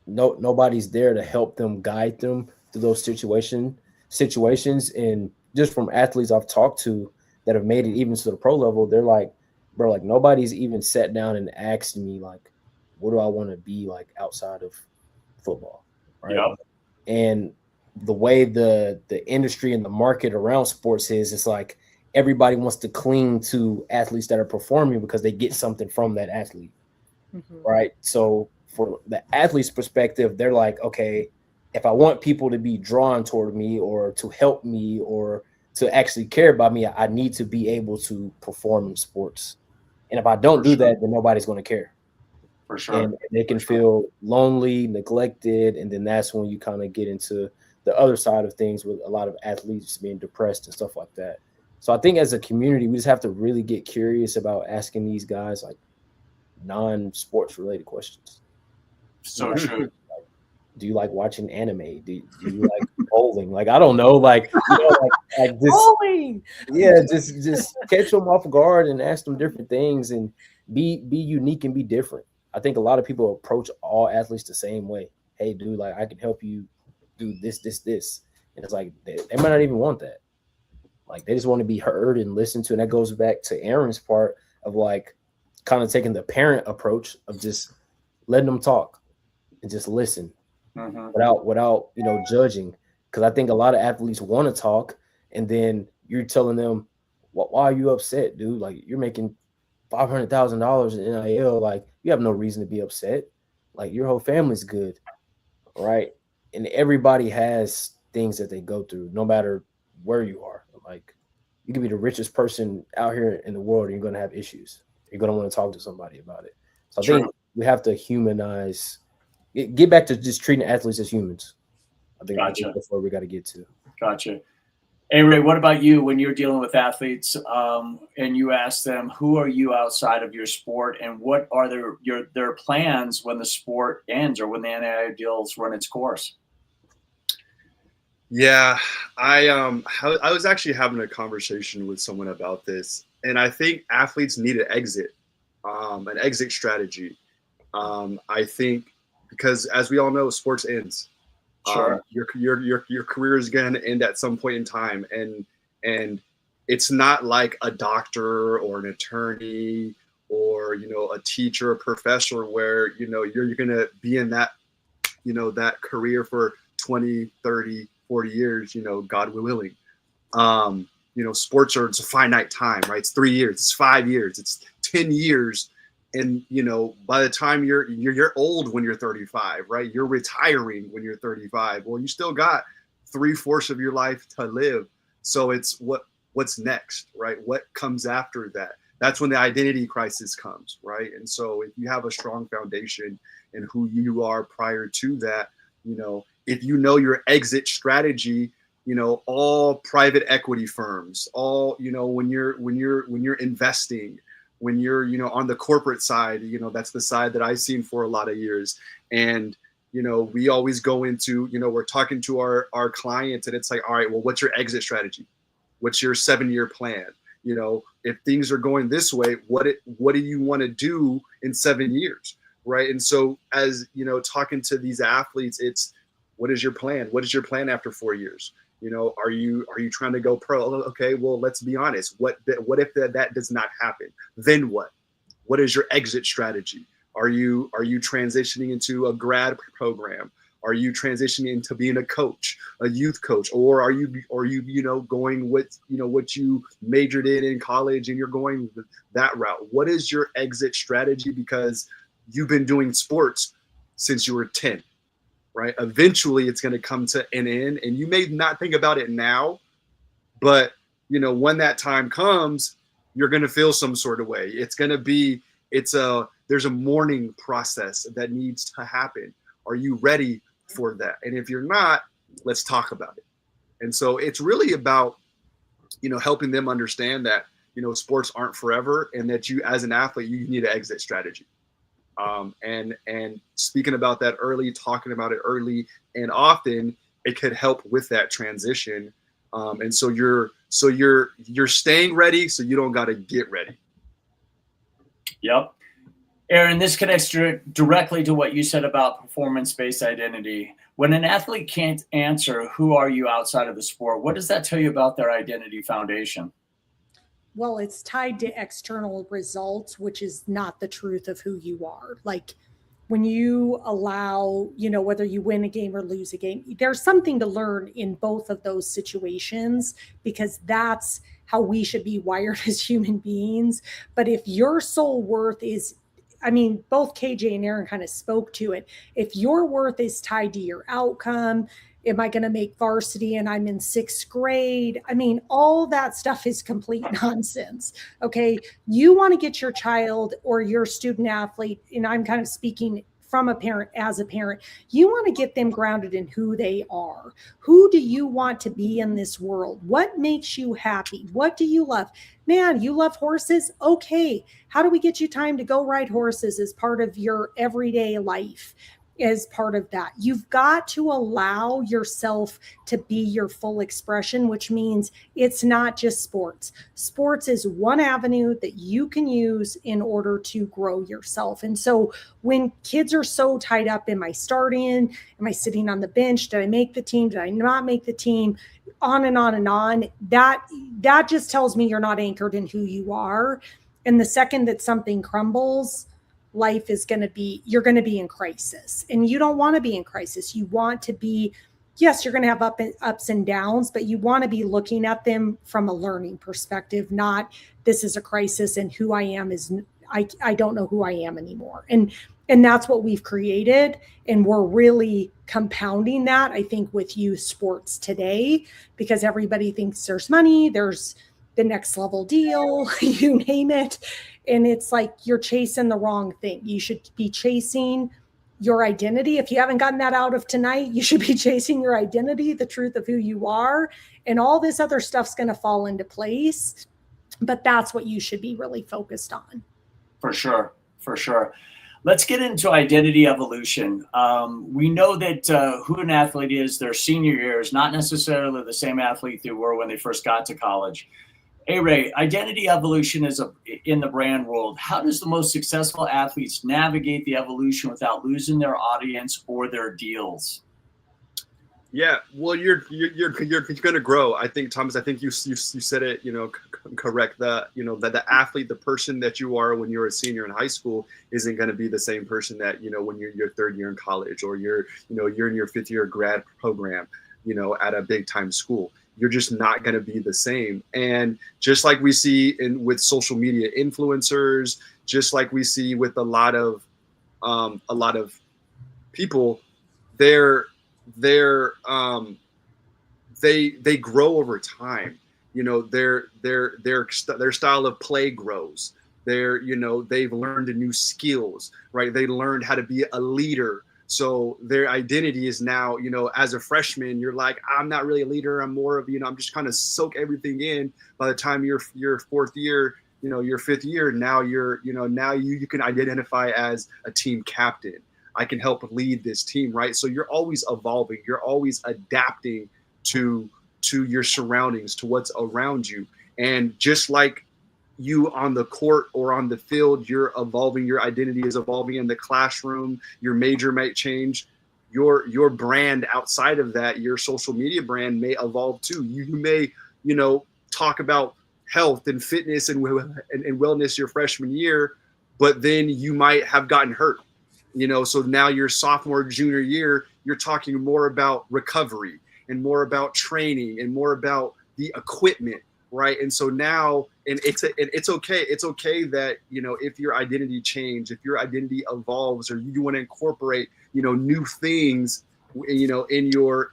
nobody's there to help them, guide them through those situations. And just from athletes I've talked to that have made it even to the pro level, they're like, bro, like nobody's even sat down and asked me like, what do I want to be like outside of football? Right. Yeah. And the way the industry and the market around sports is, it's like everybody wants to cling to athletes that are performing because they get something from that athlete. Mm-hmm. Right. So for the athlete's perspective, they're like, okay, if I want people to be drawn toward me or to help me or to actually care about me, I need to be able to perform in sports. And if I don't do that, then nobody's going to care. For sure. And they can feel lonely, neglected. And then that's when you kind of get into the other side of things with a lot of athletes being depressed and stuff like that. So I think as a community, we just have to really get curious about asking these guys like non-sports related questions. So true. Like, do you like watching anime? Do you like bowling? Like, I don't know, like, like this, bowling. Yeah, just catch them off guard and ask them different things and be unique and be different. I think a lot of people approach all athletes the same way. Hey, dude, like I can help you do this. And it's like they might not even want that. Like they just want to be heard and listened to. And that goes back to Aaron's part of like kind of taking the parent approach of just letting them talk and just listen without judging. Because I think a lot of athletes want to talk, and then you're telling them, why are you upset, dude? Like you're making $500,000 in NIL. Like you have no reason to be upset. Like your whole family's good, right? And everybody has things that they go through, no matter where you are. Like you can be the richest person out here in the world, and you're going to have issues. You're going to want to talk to somebody about it. So I think we have to humanize, get back to just treating athletes as humans. I think that's where we got to get to. Gotcha. Hey, Ray, what about you when you're dealing with athletes and you ask them, who are you outside of your sport, and what are their plans when the sport ends or when the NIL deals run its course? Yeah, I was actually having a conversation with someone about this, and I think athletes need an exit strategy. I think because, as we all know, sports ends. Sure. Your career is going to end at some point in time, and it's not like a doctor or an attorney or a teacher or professor where you're going to be in that that career for 20, 30, 40 years, God willing. Sports it's a finite time, right? It's 3 years, it's 5 years, it's 10 years. And, by the time you're old when you're 35, right? You're retiring when you're 35. Well, you still got 3/4 of your life to live. So it's what's next, right? What comes after that? That's when the identity crisis comes, right? And so if you have a strong foundation in who you are prior to that, if your exit strategy, all private equity firms, all, when you're investing, when you're, on the corporate side, that's the side that I've seen for a lot of years. And, we always go into, we're talking to our clients, and it's like, all right, well, what's your exit strategy? What's your 7-year plan? If things are going this way, what do you want to do in 7 years? Right. And so as, talking to these athletes, it's, what is your plan? What is your plan after 4 years? Are you trying to go pro? Okay, well, let's be honest. What if that does not happen? Then what? What is your exit strategy? Are you transitioning into a grad program? Are you transitioning into being a coach, a youth coach, or are you going with what you majored in college and you're going that route? What is your exit strategy? Because you've been doing sports since you were 10. Right. Eventually it's going to come to an end, and you may not think about it now, but when that time comes, you're going to feel some sort of way. It's going to be, there's a mourning process that needs to happen. Are you ready for that? And if you're not, let's talk about it. And so it's really about, helping them understand that, sports aren't forever, and that you, as an athlete, you need an exit strategy. And speaking about that early, talking about it early and often, it could help with that transition. And so you're staying ready, so you don't got to get ready. Yep. Aaron, this connects directly to what you said about performance-based identity. When an athlete can't answer, who are you outside of the sport? What does that tell you about their identity foundation? Well, it's tied to external results, which is not the truth of who you are. Like when you allow, whether you win a game or lose a game, there's something to learn in both of those situations, because that's how we should be wired as human beings. But if your sole worth is, both KJ and Aaron kind of spoke to it. If your worth is tied to your outcome, am I going to make varsity and I'm in 6th grade? All that stuff is complete nonsense. Okay. You want to get your child or your student athlete, and I'm kind of speaking from a parent, as a parent, you want to get them grounded in who they are. Who do you want to be in this world? What makes you happy? What do you love? Man, you love horses? Okay. How do we get you time to go ride horses as part of your everyday life? As part of that, you've got to allow yourself to be your full expression, which means it's not just sports. Sports is one avenue that you can use in order to grow yourself. And so when kids are so tied up, am I starting? Am I sitting on the bench? Did I make the team? Did I not make the team? On and on and on. That just tells me you're not anchored in who you are. And the second that something crumbles, life is you're going to be in crisis, and you don't want to be in crisis. You want to be, yes, you're going to have ups and downs, but you want to be looking at them from a learning perspective, not this is a crisis and who I am is, I don't know who I am anymore. And that's what we've created. And we're really compounding that, I think, with youth sports today, because everybody thinks there's money, there's the next level deal, you name it. And it's like you're chasing the wrong thing. You should be chasing your identity. If you haven't gotten that out of tonight, you should be chasing your identity, the truth of who you are, and all this other stuff's going to fall into place. But that's what you should be really focused on. For sure. Let's get into identity evolution. We know that who an athlete is their senior year is not necessarily the same athlete they were when they first got to college. Hey, Ray, identity evolution is in the brand world. How does the most successful athletes navigate the evolution without losing their audience or their deals? Yeah, well, you're going to grow. I think, Thomas, you said it, correct. The athlete, the person that you are when you're a senior in high school isn't going to be the same person that, when you're your 3rd year in college, or you're in your 5th year grad program, at a big time school. You're just not going to be the same. And just like we see with social media influencers, just like we see with a lot of people, they grow over time. Their style of play grows. They've learned new skills, right? They learned how to be a leader. So their identity is now, as a freshman, you're like, I'm not really a leader. I'm more of, I'm just kind of soak everything in. By the time you're 4th year, your 5th year, now you can identify as a team captain. I can help lead this team, right? So you're always evolving. You're always adapting to your surroundings, to what's around you. And just like you on the court or on the field, you're evolving, your identity is evolving in the classroom, your major might change, your brand outside of that, your social media brand may evolve too. You may, talk about health and fitness and wellness your freshman year, but then you might have gotten hurt, so now your sophomore, junior year, you're talking more about recovery and more about training and more about the equipment, right? And so now, and it's okay. It's okay that, if your identity change, if your identity evolves, or you want to incorporate, new things, in your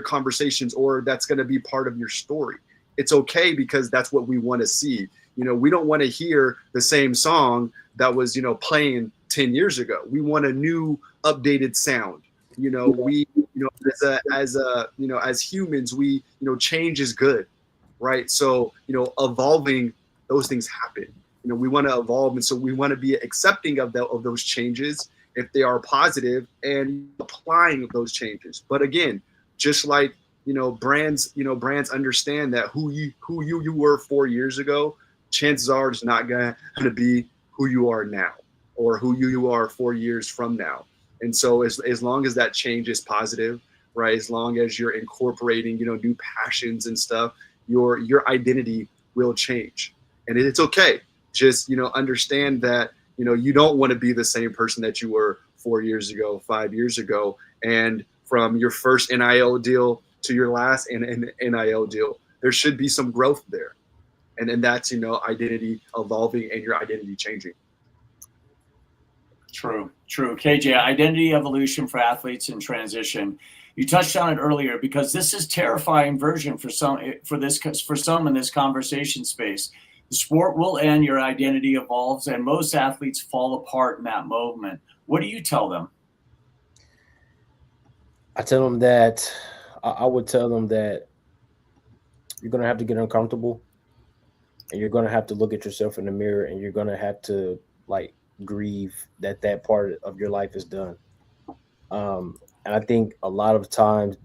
conversations, or that's going to be part of your story. It's okay, because that's what we want to see. We don't want to hear the same song that was, playing 10 years ago. We want a new updated sound. As humans, change is good. Right. So, evolving, those things happen. we want to evolve, and so we want to be accepting of those changes if they are positive and applying those changes. But again, just like brands understand that who you were 4 years ago, chances are it's not going to be who you are now or who you are 4 years from now. And so as long as that change is positive, right, as long as you're incorporating new passions and stuff, your identity will change, and it's okay. Just understand that you don't want to be the same person that you were 4 years ago, 5 years ago, and from your first NIL deal to your last NIL deal, there should be some growth there. And then that's, identity evolving and your identity changing. True. KJ, identity evolution for athletes in transition. You touched on it earlier because this is terrifying version for some in this conversation space. The sport will end, your identity evolves, and most athletes fall apart in that moment. What do you tell them? I tell them that I would tell them that you're going to have to get uncomfortable, and you're going to have to look at yourself in the mirror, and you're going to have to grieve that part of your life is done. And I think a lot of times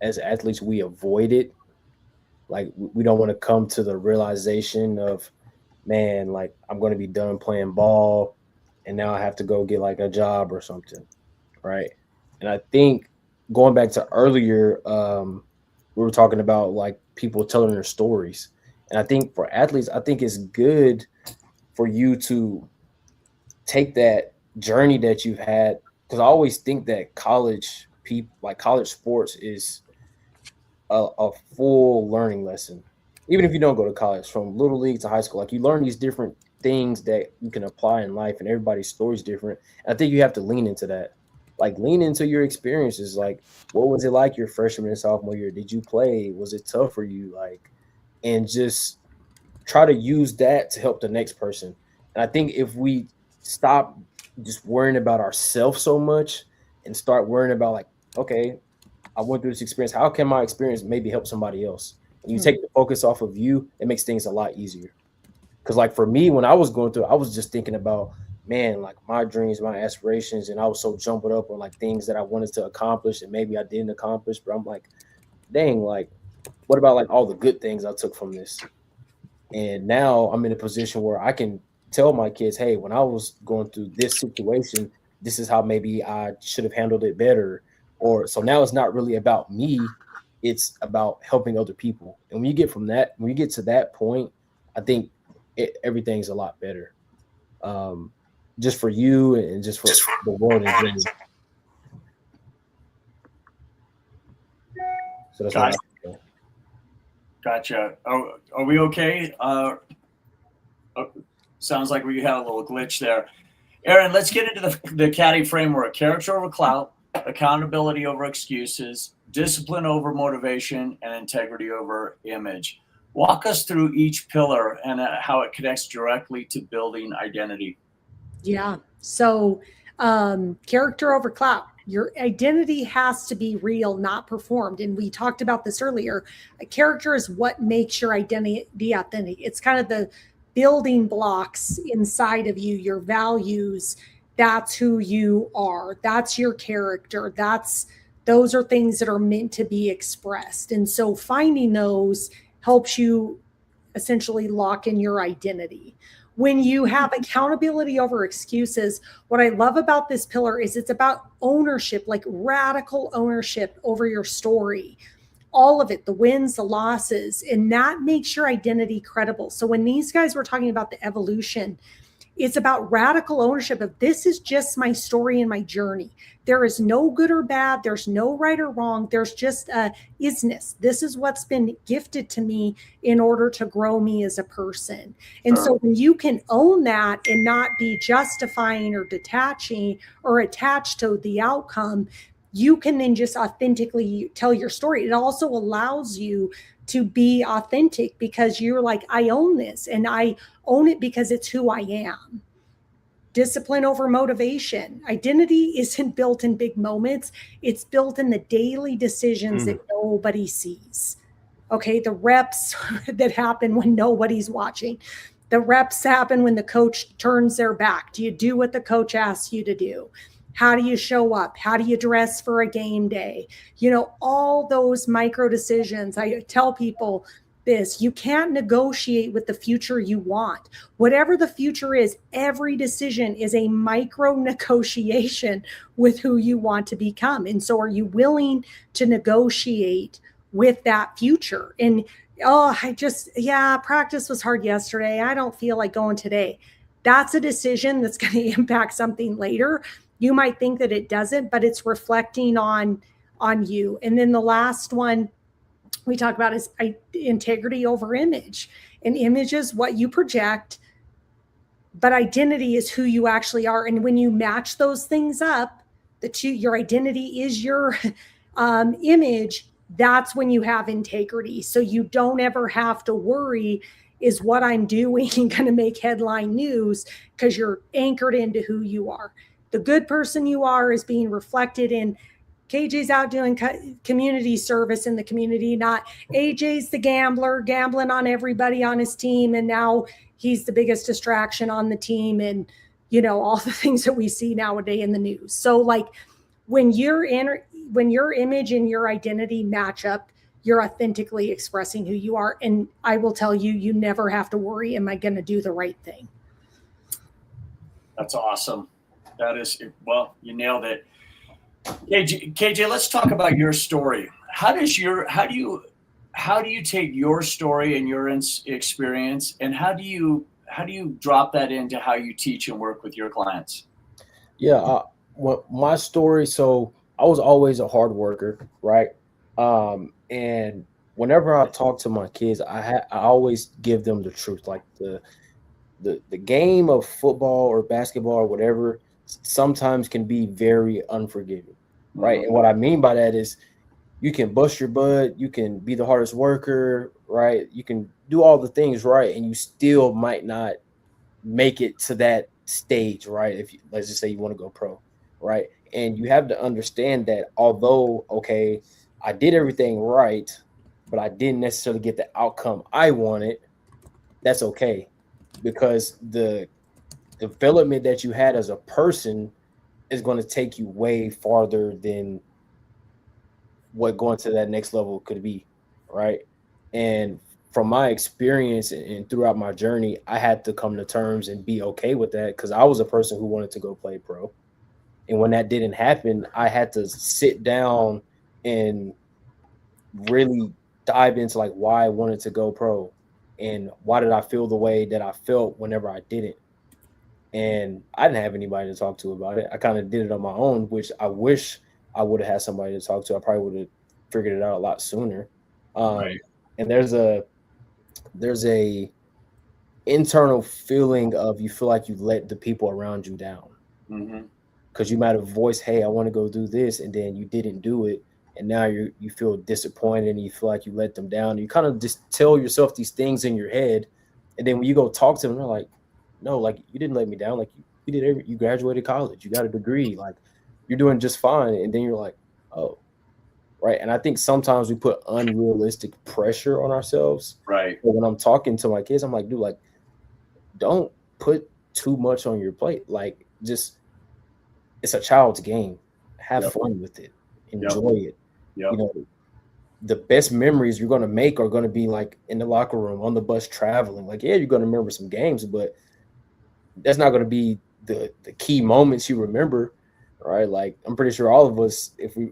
as athletes, we avoid it. We don't want to come to the realization of, man, I'm going to be done playing ball and now I have to go get a job or something. Right. And I think going back to earlier, we were talking about people telling their stories. And I think for athletes, I think it's good for you to take that journey that you've had. Because I always think that college sports is a full learning lesson. Even if you don't go to college, from little league to high school, you learn these different things that you can apply in life, and everybody's story is different. And I think you have to lean into that. Lean into your experiences. What was it like your freshman and sophomore year? Did you play? Was it tough for you? And just try to use that to help the next person. And I think if we stop just worrying about ourselves so much and start worrying about okay, I went through this experience. How can my experience maybe help somebody else? And you take the focus off of you, it makes things a lot easier. Because for me, when I was going through, I was just thinking about, man, my dreams, my aspirations, and I was so jumping up on things that I wanted to accomplish and maybe I didn't accomplish. But I'm dang, what about all the good things I took from this? And now I'm in a position where I can tell my kids, hey, when I was going through this situation, this is how maybe I should have handled it better. So now it's not really about me, it's about helping other people. And when you get to that point, I think everything's a lot better. Just for you and just for the world in general. So that's Gotcha. Oh, are we okay? Sounds like we had a little glitch there. Aaron, let's get into the caddy framework. Character over clout, accountability over excuses, discipline over motivation, and integrity over image. Walk us through each pillar and how it connects directly to building identity. Yeah. So character over clout. Your identity has to be real, not performed. And we talked about this earlier. A character is what makes your identity authentic. It's kind of the building blocks inside of you, your values. That's who you are. That's your character. Those are things that are meant to be expressed. And so finding those helps you essentially lock in your identity. When you have accountability over excuses, what I love about this pillar is it's about ownership, radical ownership over your story. All of it, the wins, the losses, and that makes your identity credible. So when these guys were talking about the evolution, it's about radical ownership of this is just my story and my journey. There is no good or bad. There's no right or wrong. There's just a isness. This is what's been gifted to me in order to grow me as a person. And so when you can own that and not be justifying or detaching or attached to the outcome, you can then just authentically tell your story. It also allows you to be authentic because you're I own this and I own it because it's who I am. Discipline over motivation. Identity isn't built in big moments. It's built in the daily decisions that nobody sees. Okay. The reps that happen when nobody's watching, The reps happen when the coach turns their back. Do you do what the coach asks you to do? How do you show up? How do you dress for a game day? All those micro decisions. I tell people this: you can't negotiate with the future you want. Whatever the future is, every decision is a micro negotiation with who you want to become. And so are you willing to negotiate with that future? And practice was hard yesterday. I don't feel like going today. That's a decision that's going to impact something later. You might think that it doesn't, but it's reflecting on you. And then the last one we talk about is integrity over image. And image is what you project, but identity is who you actually are. And when you match those things up, your identity is your image. That's when you have integrity. So you don't ever have to worry, is what I'm doing going to make headline news? Because you're anchored into who you are. The good person you are is being reflected in KJ's out doing community service in the community, not AJ's the gambler, gambling on everybody on his team. And now he's the biggest distraction on the team. And, all the things that we see nowadays in the news. So like when your image and your identity match up, you're authentically expressing who you are. And I will tell you, you never have to worry, am I going to do the right thing? That's awesome. That is, well, you nailed it. KJ, let's talk about your story. How do you take your story and your experience, and how do you drop that into how you teach and work with your clients? Yeah, my story. So I was always a hard worker, right? And whenever I talk to my kids, I always give them the truth. Like the game of football or basketball or whatever sometimes can be very unforgiving, right? And what I mean by that is you can bust your butt, you can be the hardest worker, right? You can do all the things right, and you still might not make it to that stage, right? Let's just say you want to go pro, right? And you have to understand that although, okay, I did everything right, but I didn't necessarily get the outcome I wanted, that's okay, because the development that you had as a person is going to take you way farther than what going to that next level could be, right? And from my experience and throughout my journey, I had to come to terms and be okay with that, because I was a person who wanted to go play pro. And when that didn't happen, I had to sit down and really dive into like why I wanted to go pro and why did I feel the way that I felt whenever I didn't. And I didn't have anybody to talk to about it. I kind of did it on my own, which I wish I would have had somebody to talk to. I probably would have figured it out a lot sooner. Right. And there's a internal feeling of you feel like you let the people around you down. Mm-hmm. Because you might have voiced, hey, I want to go do this, and then you didn't do it. And now you feel disappointed and you feel like you let them down. You kind of just tell yourself these things in your head. And then when you go talk to them, they're like, no, like you didn't let me down. Like you graduated college, you got a degree, like you're doing just fine. And then you're like, oh, right. And I think sometimes we put unrealistic pressure on ourselves. Right. But when I'm talking to my kids, I'm like, dude, like, don't put too much on your plate. Like, just, it's a child's game. Have fun with it. Enjoy it. You know, the best memories you're going to make are going to be like in the locker room, on the bus, traveling. Like, yeah, you're going to remember some games, but that's not going to be the key moments you remember, right? Like, I'm pretty sure all of us, if we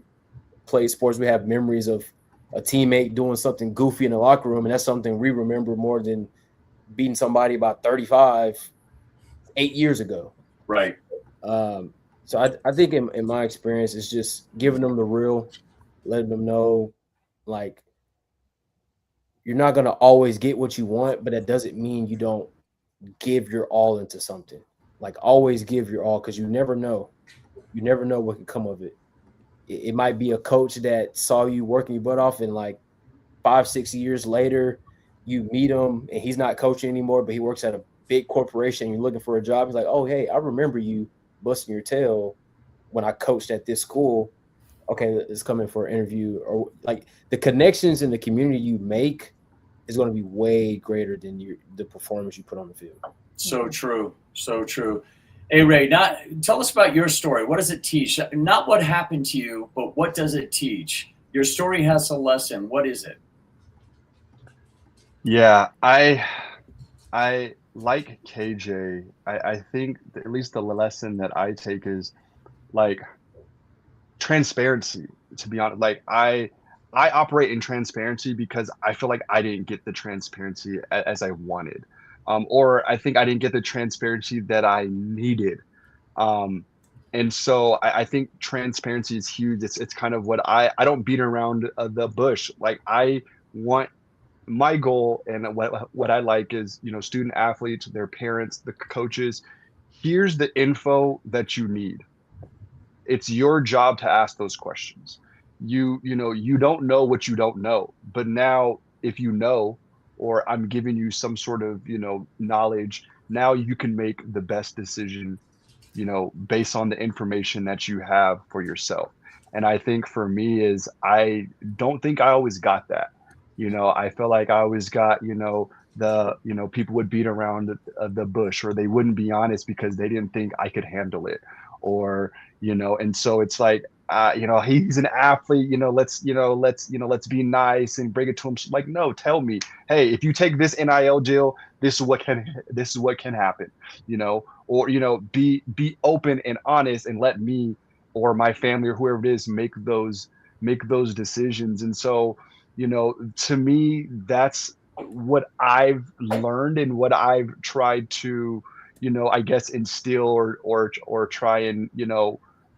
play sports, we have memories of a teammate doing something goofy in the locker room, and that's something we remember more than beating somebody about 35 8 years ago. Right. So I think in my experience, it's just giving them the real, letting them know, like, you're not going to always get what you want, but that doesn't mean you don't give your all into something. Like, always give your all, because you never know. You never know what can come of it. It might be a coach that saw you working your butt off, and like 5-6 years later, you meet him and he's not coaching anymore, but he works at a big corporation and you're looking for a job. He's like, oh, hey, I remember you busting your tail when I coached at this school. Okay, let's come in for an interview. Or like the connections in the community you make is going to be way greater than the performance you put on the field. So true. So true. Hey, Ray, tell us about your story. What does it teach? Not what happened to you, but what does it teach? Your story has a lesson. What is it? Yeah, I like KJ. I think that at least the lesson that I take is like transparency. To be honest, like I operate in transparency because I feel like I didn't get the transparency as I wanted, or I think I didn't get the transparency that I needed. And so I think transparency is huge. It's kind of what I don't beat around the bush. Like I want my goal and what I like is, student athletes, their parents, the coaches, here's the info that you need. It's your job to ask those questions. You don't know what you don't know, but now if you know, or I'm giving you some sort of, knowledge, now you can make the best decision, based on the information that you have for yourself. And I think for me is, I don't think I always got that. I feel like I always got, people would beat around the bush, or they wouldn't be honest because they didn't think I could handle it, or, and so it's like, he's an athlete, let's be nice and bring it to him. Like, no, tell me, hey, if you take this NIL deal, this is what can happen, or, be open and honest and let me or my family or whoever it is make those decisions. And so, to me, that's what I've learned and what I've tried to, I guess instill or try and,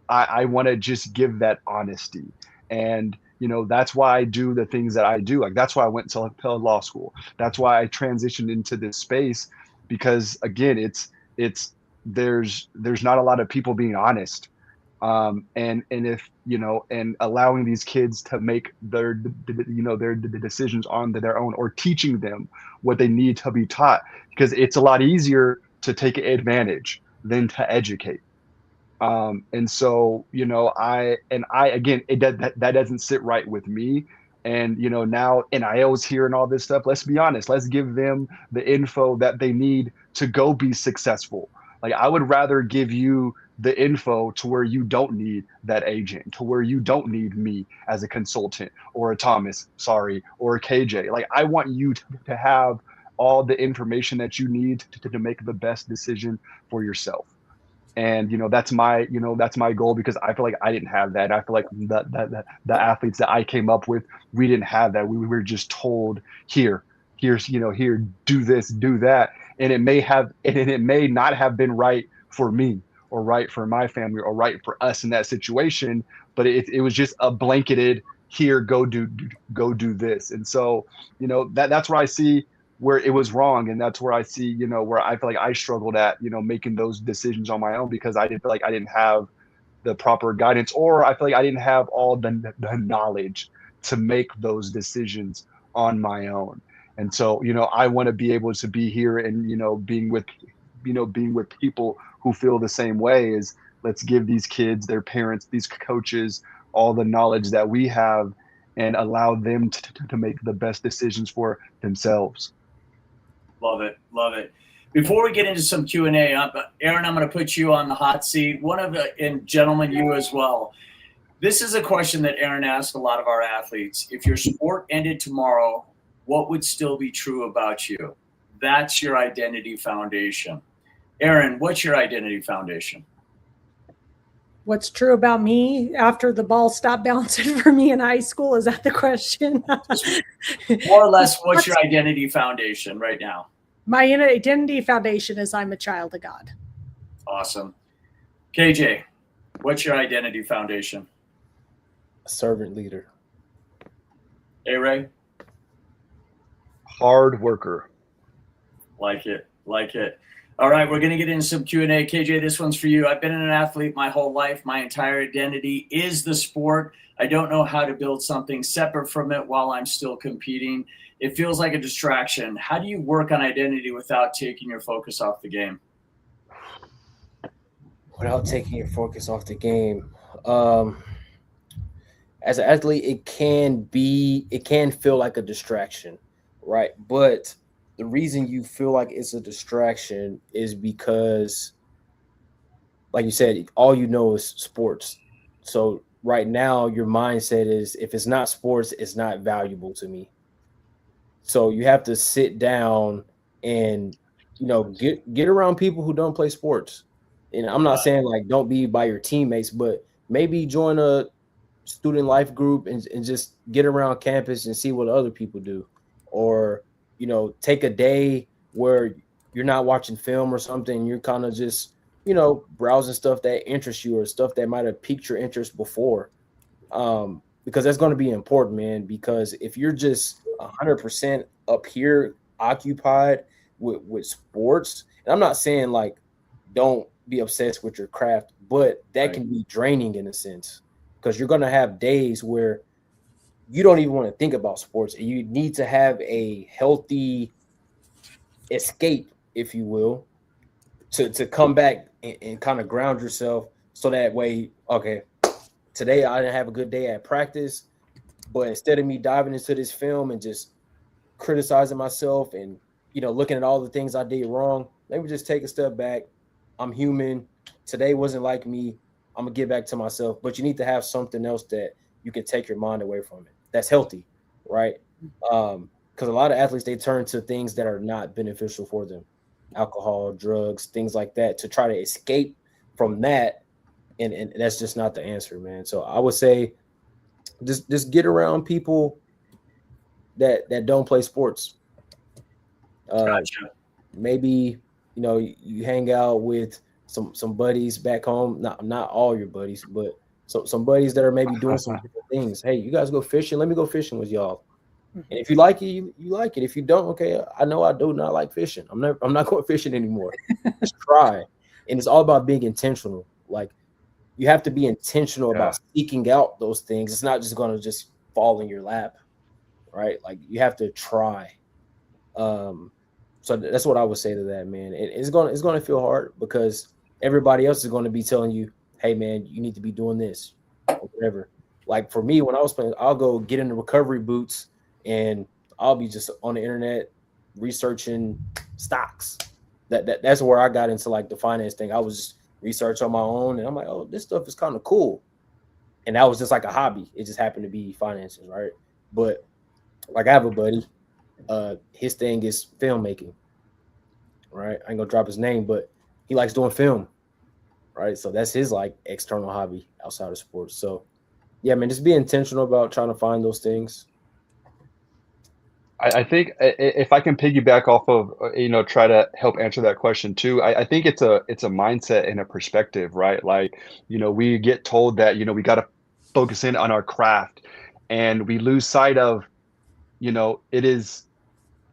I want to just give that honesty. And, that's why I do the things that I do. Like, that's why I went to law school. That's why I transitioned into this space, because again, there's not a lot of people being honest. And if, and allowing these kids to make their decisions on their own, or teaching them what they need to be taught, because it's a lot easier to take advantage than to educate. And so, I again, that doesn't sit right with me. And, now NIL's here and all this stuff. Let's be honest. Let's give them the info that they need to go be successful. Like, I would rather give you the info to where you don't need that agent, to where you don't need me as a consultant, or a Thomas, or a KJ. Like, I want you to have all the information that you need to make the best decision for yourself. And, that's my goal, because I feel like I didn't have that. I feel like the athletes that I came up with, we didn't have that. We were just told, here's, here, do this, do that. And it may not have been right for me, or right for my family, or right for us in that situation, but it was just a blanketed, here, go do this. And so, that's where I see where it was wrong. And that's where I see, where I feel like I struggled at, making those decisions on my own, because I didn't feel like I didn't have the proper guidance, or I feel like I didn't have all the knowledge to make those decisions on my own. And so, I want to be able to be here and, being with people who feel the same way. Is, let's give these kids, their parents, these coaches, all the knowledge that we have, and allow them to make the best decisions for themselves. Love it. Love it. Before we get into some Q&A, Aaron, I'm going to put you on the hot seat. And gentlemen, you as well. This is a question that Aaron asked a lot of our athletes. If your sport ended tomorrow, what would still be true about you? That's your identity foundation. Aaron, what's your identity foundation? What's true about me after the ball stopped bouncing for me in high school? Is that the question? More or less, what's your identity foundation right now? My identity foundation is I'm a child of God. Awesome. KJ, what's your identity foundation? A servant leader. Hey, Ray? Hard worker. Like it. All right, we're going to get into some Q&A. KJ, this one's for you. I've been an athlete my whole life. My entire identity is the sport. I don't know how to build something separate from it while I'm still competing. It feels like a distraction. How do you work on identity without taking your focus off the game? Without taking your focus off the game. As an athlete, it can feel like a distraction, right? But the reason you feel like it's a distraction is because, like you said, all you know is sports. So right now, your mindset is if it's not sports, it's not valuable to me. So you have to sit down and get around people who don't play sports. And I'm not saying like don't be by your teammates, but maybe join a student life group and just get around campus and see what other people do. Or, take a day where you're not watching film or something, you're kind of just, browsing stuff that interests you or stuff that might have piqued your interest before. Because that's going to be important, man. Because if you're just 100% up here occupied with sports, and I'm not saying like don't be obsessed with your craft, but that can be draining in a sense because you're going to have days where you don't even want to think about sports, and you need to have a healthy escape, if you will, to come back and kind of ground yourself so that way, okay, today I didn't have a good day at practice, but instead of me diving into this film and just criticizing myself and looking at all the things I did wrong, let me just take a step back. I'm human. Today wasn't like me. I'm gonna get back to myself. But you need to have something else that you can take your mind away from it. That's healthy, right? Because a lot of athletes, they turn to things that are not beneficial for them, alcohol, drugs, things like that, to try to escape from that. And that's just not the answer, man. So I would say just get around people that don't play sports. Gotcha. Maybe you hang out with some buddies back home. Not all your buddies, but some buddies that are maybe doing some different things. Hey, you guys go fishing. Let me go fishing with y'all. And if you like it, you like it. If you don't, okay, I know I do not like fishing. I'm not going fishing anymore. Just try. And it's all about being intentional. Like you have to be intentional about seeking out those things. It's not just going to just fall in your lap, right? Like you have to try. So that's what I would say to that, man. It's gonna feel hard because everybody else is going to be telling you, hey, man, you need to be doing this or whatever. Like for me, when I was playing, I'll go get in the recovery boots and I'll be just on the internet researching stocks. That's where I got into like the finance thing. I was just research on my own and I'm like, oh, this stuff is kind of cool. And that was just like a hobby. It just happened to be finances, right? But like I have a buddy, his thing is filmmaking, right? I ain't gonna drop his name, but he likes doing film, right? So that's his like external hobby outside of sports. So yeah, man, just be intentional about trying to find those things. I think if I can piggyback off of, try to help answer that question too. I think it's a mindset and a perspective, right? Like, we get told that, we got to focus in on our craft and we lose sight of, it is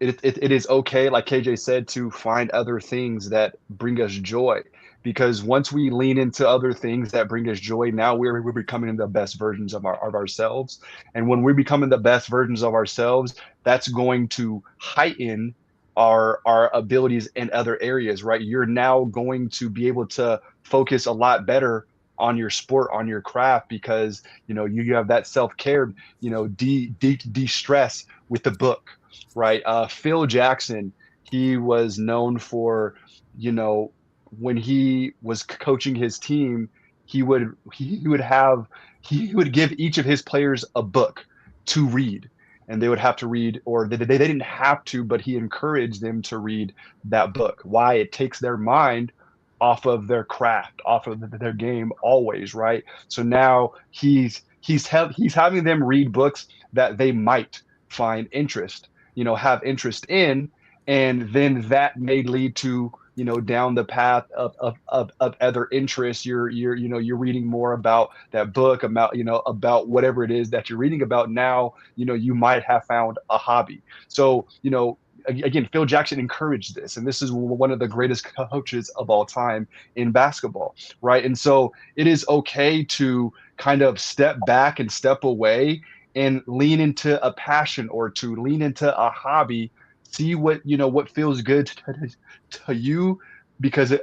okay, like KJ said, to find other things that bring us joy. Because once we lean into other things that bring us joy, now we're becoming the best versions of ourselves. And when we're becoming the best versions of ourselves, that's going to heighten our abilities in other areas, right? You're now going to be able to focus a lot better on your sport, on your craft, because you have that self-care, de-stress with the book, right? Phil Jackson, he was known for, when he was coaching his team, he would give each of his players a book to read, and they would have to read, or they didn't have to, but he encouraged them to read that book. Why? It takes their mind off of their craft, off of their game always, right? So now he's having them read books that they might find interest, have interest in, and then that may lead to down the path of other interests. You're reading more about that book, about whatever it is that you're reading about. Now you might have found a hobby. So again, Phil Jackson encouraged this, and this is one of the greatest coaches of all time in basketball, right? And so it is okay to kind of step back and step away and lean into a passion or to lean into a hobby. See what feels good to you, because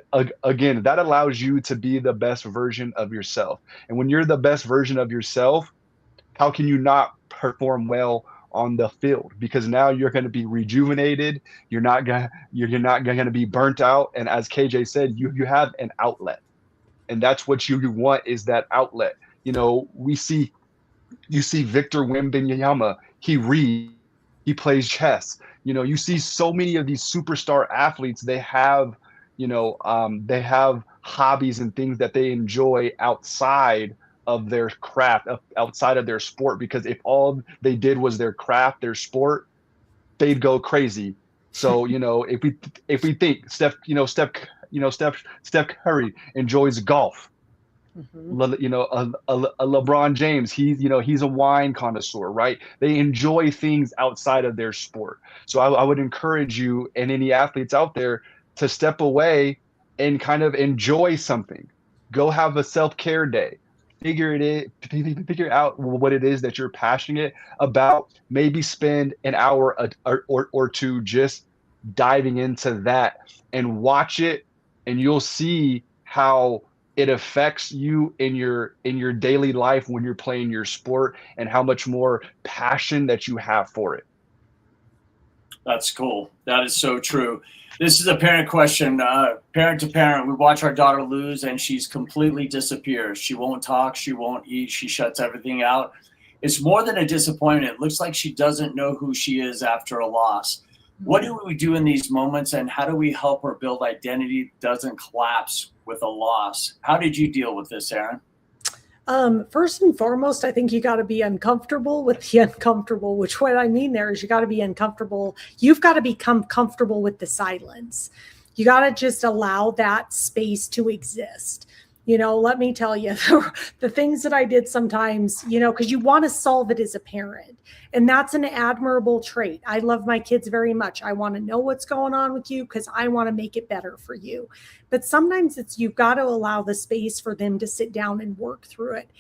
again, that allows you to be the best version of yourself. And when you're the best version of yourself, how can you not perform well on the field, because now you're going to be rejuvenated. You're not going to be burnt out. And as KJ said, you have an outlet, and that's what you want, is that outlet. You know, you see Victor Wembanyama, he reads, he plays chess. You know, you see so many of these superstar athletes, they have hobbies and things that they enjoy outside of their craft, outside of their sport, because if all they did was their craft, their sport, they'd go crazy. So, you know, if we think Steph Curry enjoys golf. Mhm. You know, a LeBron James, he's a wine connoisseur, right? They enjoy things outside of their sport. So I would encourage you and any athletes out there to step away and kind of enjoy something. Go have a self-care day. Figure out what it is that you're passionate about. Maybe spend an hour or two just diving into that and watch it, and you'll see how it affects you in your daily life when you're playing your sport, and how much more passion that you have for it. That's cool. That is so true. This is a parent question. Parent to parent, we watch our daughter lose, and she's completely disappears. She won't talk. She won't eat. She shuts everything out. It's more than a disappointment. It looks like she doesn't know who she is after a loss. What do we do in these moments, and how do we help her build identity that doesn't collapse with a loss? How did you deal with this, Aaron? First and foremost, I think you got to be uncomfortable with the uncomfortable, which what I mean there is you got to be uncomfortable. You've got to become comfortable with the silence. You got to just allow that space to exist. You know, let me tell you, the things that I did sometimes, you know, because you want to solve it as a parent. And that's an admirable trait. I love my kids very much. I want to know what's going on with you because I want to make it better for you. But sometimes you've got to allow the space for them to sit down and work through it.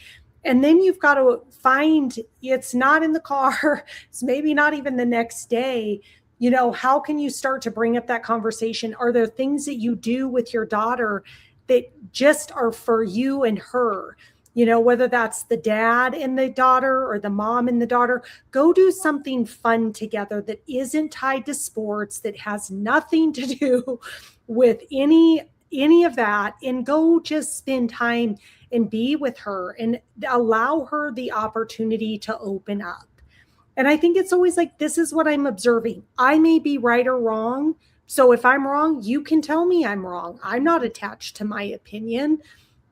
And then you've got to find, it's not in the car, it's maybe not even the next day. You know, how can you start to bring up that conversation? Are there things that you do with your daughter that just are for you and her? You know, whether that's the dad and the daughter or the mom and the daughter, go do something fun together that isn't tied to sports, that has nothing to do with any of that, and go just spend time and be with her and allow her the opportunity to open up. And I think it's always like, this is what I'm observing. I may be right or wrong. So if I'm wrong, you can tell me I'm wrong. I'm not attached to my opinion,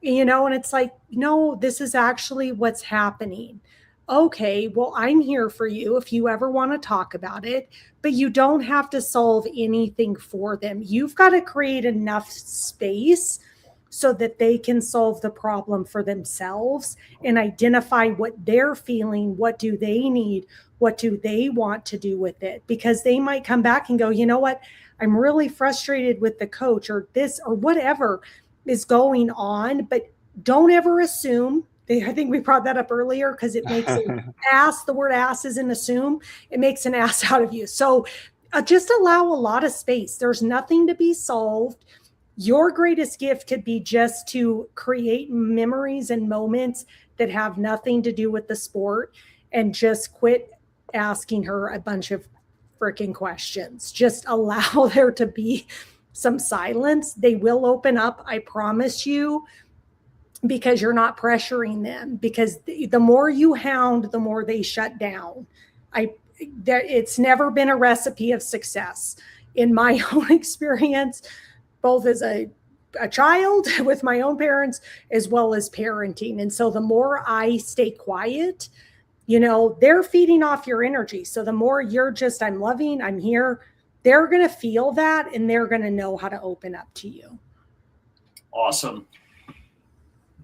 you know, and it's like, no, this is actually what's happening. Okay, well, I'm here for you if you ever want to talk about it, but you don't have to solve anything for them. You've got to create enough space so that they can solve the problem for themselves and identify what they're feeling, what do they need, what do they want to do with it, because they might come back and go, you know what, I'm really frustrated with the coach or this or whatever is going on, but don't ever assume. I think we brought that up earlier because it makes an ass, the word ass isn't assume, it makes an ass out of you. So just allow a lot of space. There's nothing to be solved. Your greatest gift could be just to create memories and moments that have nothing to do with the sport, and just quit asking her a bunch of freaking questions. Just allow there to be some silence. They will open up, I promise you, because you're not pressuring them. Because the more you hound, the more they shut down. It's never been a recipe of success in my own experience, both as a child with my own parents as well as parenting. And so the more I stay quiet, you know, they're feeding off your energy. So the more you're just, I'm loving, I'm here, they're going to feel that, and they're going to know how to open up to you. Awesome.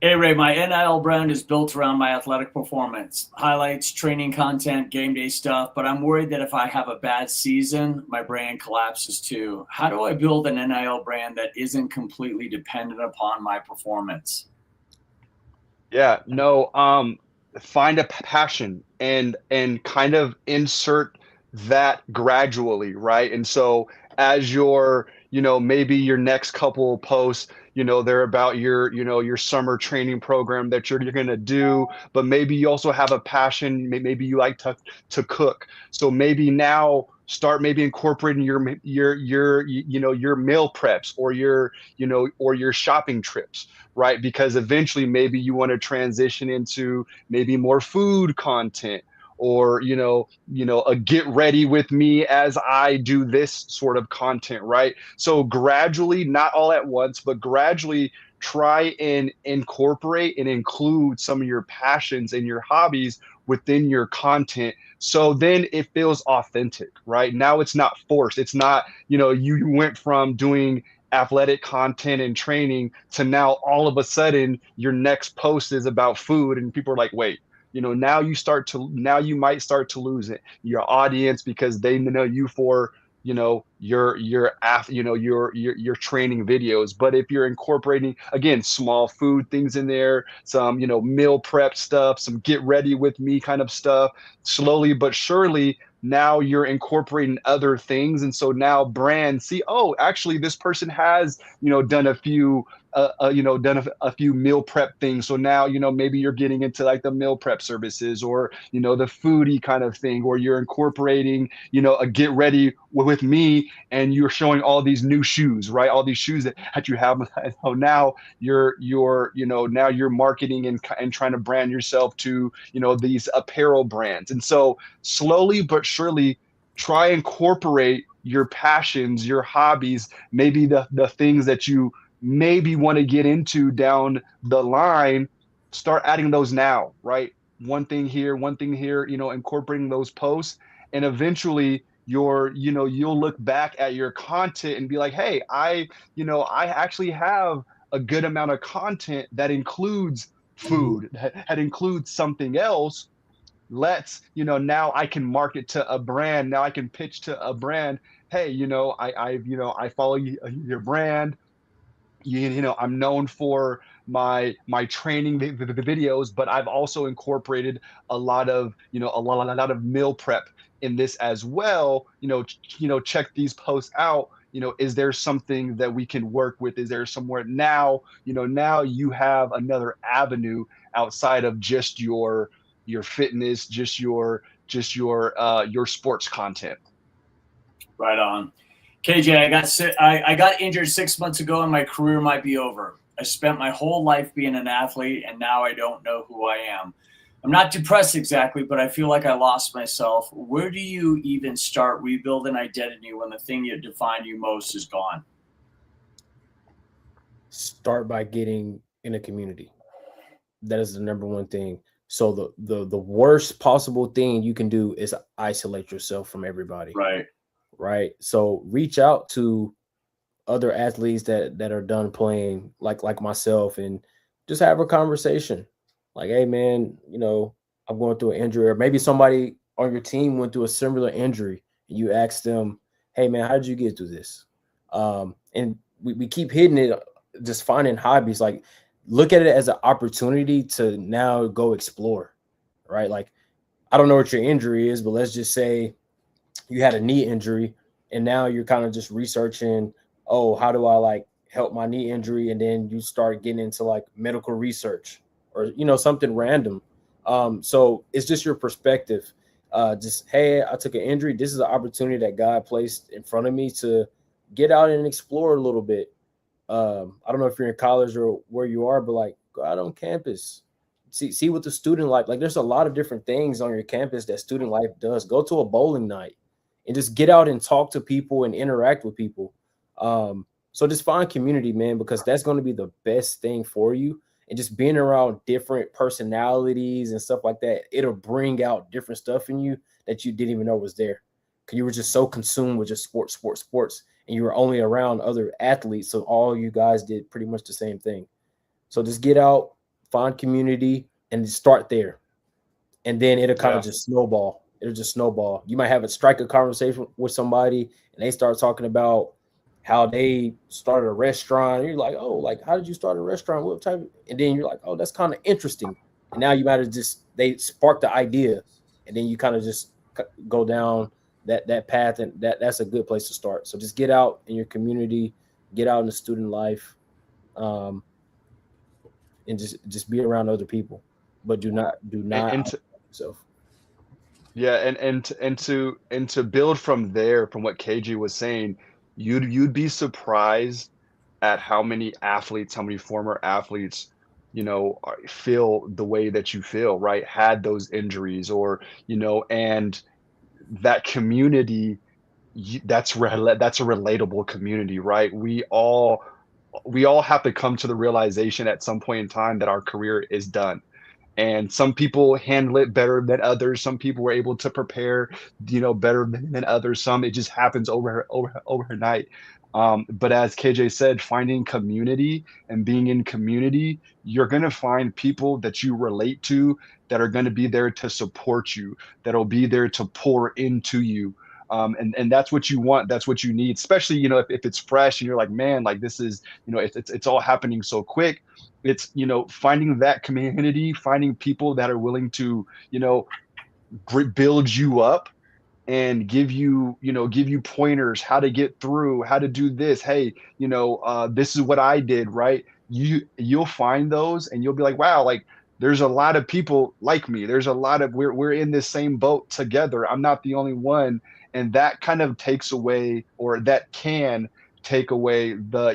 Hey, Ray, my NIL brand is built around my athletic performance, highlights, training content, game day stuff, but I'm worried that if I have a bad season, my brand collapses too. How do I build an NIL brand that isn't completely dependent upon my performance? Yeah, no, find a passion and kind of insert that gradually, right? And so as your, you know, maybe your next couple posts, they're about your summer training program that you're going to do, but maybe you also have a passion. Maybe you like to cook. So maybe now start maybe incorporating your meal preps or your shopping trips, right? Because eventually maybe you want to transition into maybe more food content, or a get ready with me as I do this sort of content, right? So gradually, not all at once, but gradually try and incorporate and include some of your passions and your hobbies within your content, so then it feels authentic, right? Now it's not forced. It's not, you went from doing athletic content and training to now all of a sudden your next post is about food, and people are like, wait, now you might start to lose your audience, because they know you for your training videos. But if you're incorporating, again, small food things in there, some meal prep stuff, some get ready with me kind of stuff, slowly but surely now you're incorporating other things. And so now brands see, oh, actually this person has done a few done a few meal prep things. So now, maybe you're getting into like the meal prep services, or, the foodie kind of thing, or you're incorporating, a get ready with me, and you're showing all these new shoes, right? All these shoes that you have. So now you're now you're marketing and trying to brand yourself to, these apparel brands. And so slowly but surely try and incorporate your passions, your hobbies, maybe the things that you maybe want to get into down the line. Start adding those now, right? One thing here, incorporating those posts, and eventually you'll look back at your content and be like, hey, I actually have a good amount of content that includes food, that includes something else. Now I can market to a brand. Now I can pitch to a brand. Hey, I follow your brand. I'm known for my training videos, but I've also incorporated a lot of meal prep in this as well. Check these posts out. Is there something that we can work with? Is there somewhere now? Now you have another avenue outside of just your fitness, just your sports content. Right on. KJ, I got injured 6 months ago, and my career might be over. I spent my whole life being an athlete, and now I don't know who I am. I'm not depressed exactly, but I feel like I lost myself. Where do you even start rebuilding identity when the thing that defined you most is gone? Start by getting in a community. That is the number one thing. So the worst possible thing you can do is isolate yourself from everybody. Right. So reach out to other athletes that are done playing, like myself, and just have a conversation. Like, hey man, I'm going through an injury, or maybe somebody on your team went through a similar injury, and you ask them, hey man, how did you get through this? And we keep hitting it, just finding hobbies. Like, look at it as an opportunity to now go explore, right? Like, I don't know what your injury is, but let's just say you had a knee injury, and now you're kind of just researching, oh, how do I like help my knee injury? And then you start getting into like medical research, or something random. So it's just your perspective. Just, hey, I took an injury. This is an opportunity that God placed in front of me to get out and explore a little bit. I don't know if you're in college or where you are, but like, go out on campus, see what the student life. Like, there's a lot of different things on your campus that student life does. Go to a bowling night and just get out and talk to people and interact with people. So just find community, man, because that's going to be the best thing for you. And just being around different personalities and stuff like that, it'll bring out different stuff in you that you didn't even know was there, because you were just so consumed with just sports, and you were only around other athletes. So all you guys did pretty much the same thing. So just get out, find community, and start there. And then it'll kind of just snowball. It'll just snowball. You might have strike a conversation with somebody, and they start talking about how they started a restaurant. And you're like, oh, like, how did you start a restaurant? What type? And then you're like, oh, that's kind of interesting. And now you might have they spark the idea, and then you kind of just go down that path, and that's a good place to start. So just get out in your community, get out in the student life, and just be around other people, but do not And to, yourself. yeah, and to build from there, from what KG was saying, you'd be surprised at how many athletes, how many former athletes, feel the way that you feel, right? Had those injuries, or and that community, that's a relatable community, right? We all have to come to the realization at some point in time that our career is done. And some people handle it better than others. Some people were able to prepare, better than others. Some, it just happens overnight. But as KJ said, finding community and being in community, you're going to find people that you relate to, that are going to be there to support you, that'll be there to pour into you. And that's what you want. That's what you need, especially, if it's fresh and you're like, man, like this is, it's all happening so quick. It's, finding that community, finding people that are willing to, build you up and give you pointers, how to get through, how to do this. Hey, this is what I did, right? You'll find those and you'll be like, wow, like there's a lot of people like me. There's a lot of, we're in this same boat together. I'm not the only one. And that kind of takes away, or that can take away the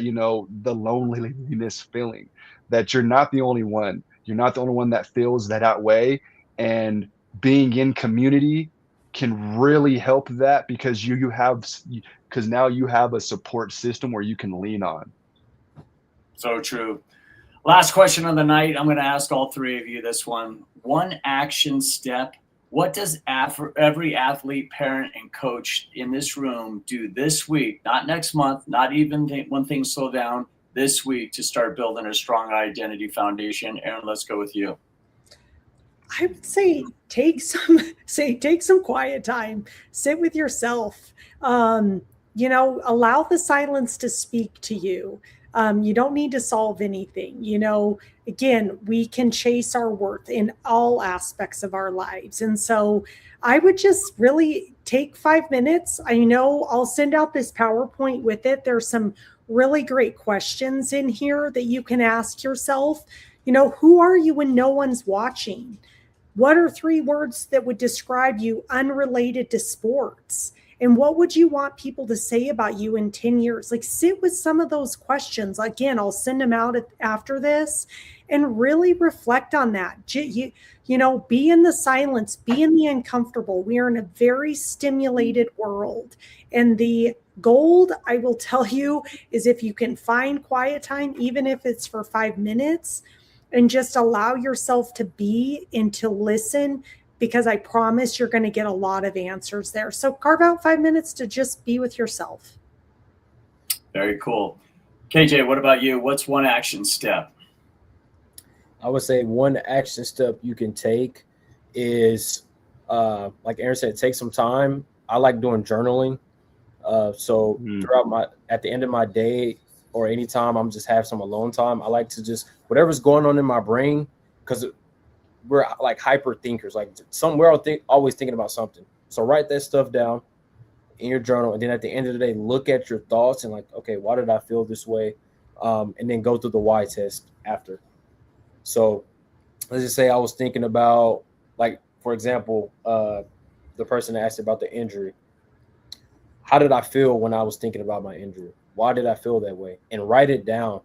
loneliness feeling, that you're not the only one. You're not the only one that feels that way. And being in community can really help that, because because now you have a support system where you can lean on. So true. Last question of the night. I'm going to ask all three of you this one. One action step. What does every athlete, parent, and coach in this room do this week, not next month, not even when things slow down, this week, to start building a strong identity foundation? Aaron, let's go with you. I would say take some quiet time, sit with yourself, allow the silence to speak to you. You don't need to solve anything. Again, we can chase our worth in all aspects of our lives. And so I would just really take 5 minutes. I know I'll send out this PowerPoint with it. There's some really great questions in here that you can ask yourself. Who are you when no one's watching? What are 3 words that would describe you unrelated to sports? And what would you want people to say about you in 10 years? Like, sit with some of those questions. Again, I'll send them out after this, and really reflect on that. Be in the silence, be in the uncomfortable. We are in a very stimulated world. And the gold, I will tell you, is if you can find quiet time, even if it's for 5 minutes, and just allow yourself to be and to listen, because I promise you're going to get a lot of answers there. So carve out 5 minutes to just be with yourself. Very cool. KJ, what about you? What's one action step? I would say one action step you can take is, like Aaron said, take some time. I like doing journaling. So at the end of my day, or anytime I'm just have some alone time, I like to just, whatever's going on in my brain, because we're like hyper thinkers, like we're always thinking about something. So write that stuff down in your journal, and then at the end of the day, look at your thoughts and like, okay, why did I feel this way? And then go through the why test after. So let's just say I was thinking about, like, for example, the person that asked about the injury. How did I feel when I was thinking about my injury? Why did I feel that way? And write it down.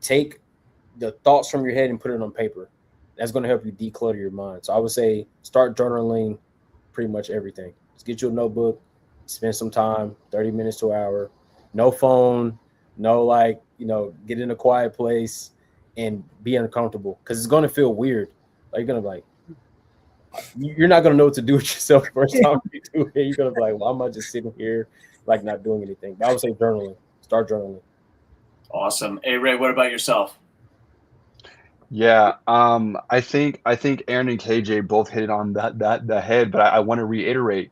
Take the thoughts from your head and put it on paper. That's going to help you declutter your mind. So I would say start journaling pretty much everything. Just get you a notebook, spend some time, 30 minutes to an hour, no phone, get in a quiet place and be uncomfortable, because it's going to feel weird. Like, you're going to you're not going to know what to do with yourself the first time you do it. You're going to be like, well, am I just sitting here like not doing anything? But I would say journaling. Start journaling. Awesome. Hey, Ray, what about yourself? Yeah, I think Aaron and KJ both hit it on the head, but I want to reiterate.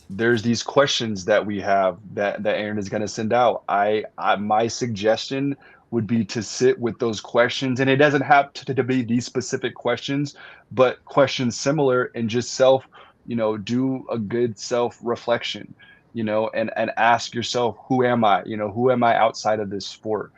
There's these questions that we have that Aaron is going to send out. My suggestion would be to sit with those questions, and it doesn't have to be these specific questions, but questions similar, and just do a good self reflection, and ask yourself, who am I? Who am I outside of this sport?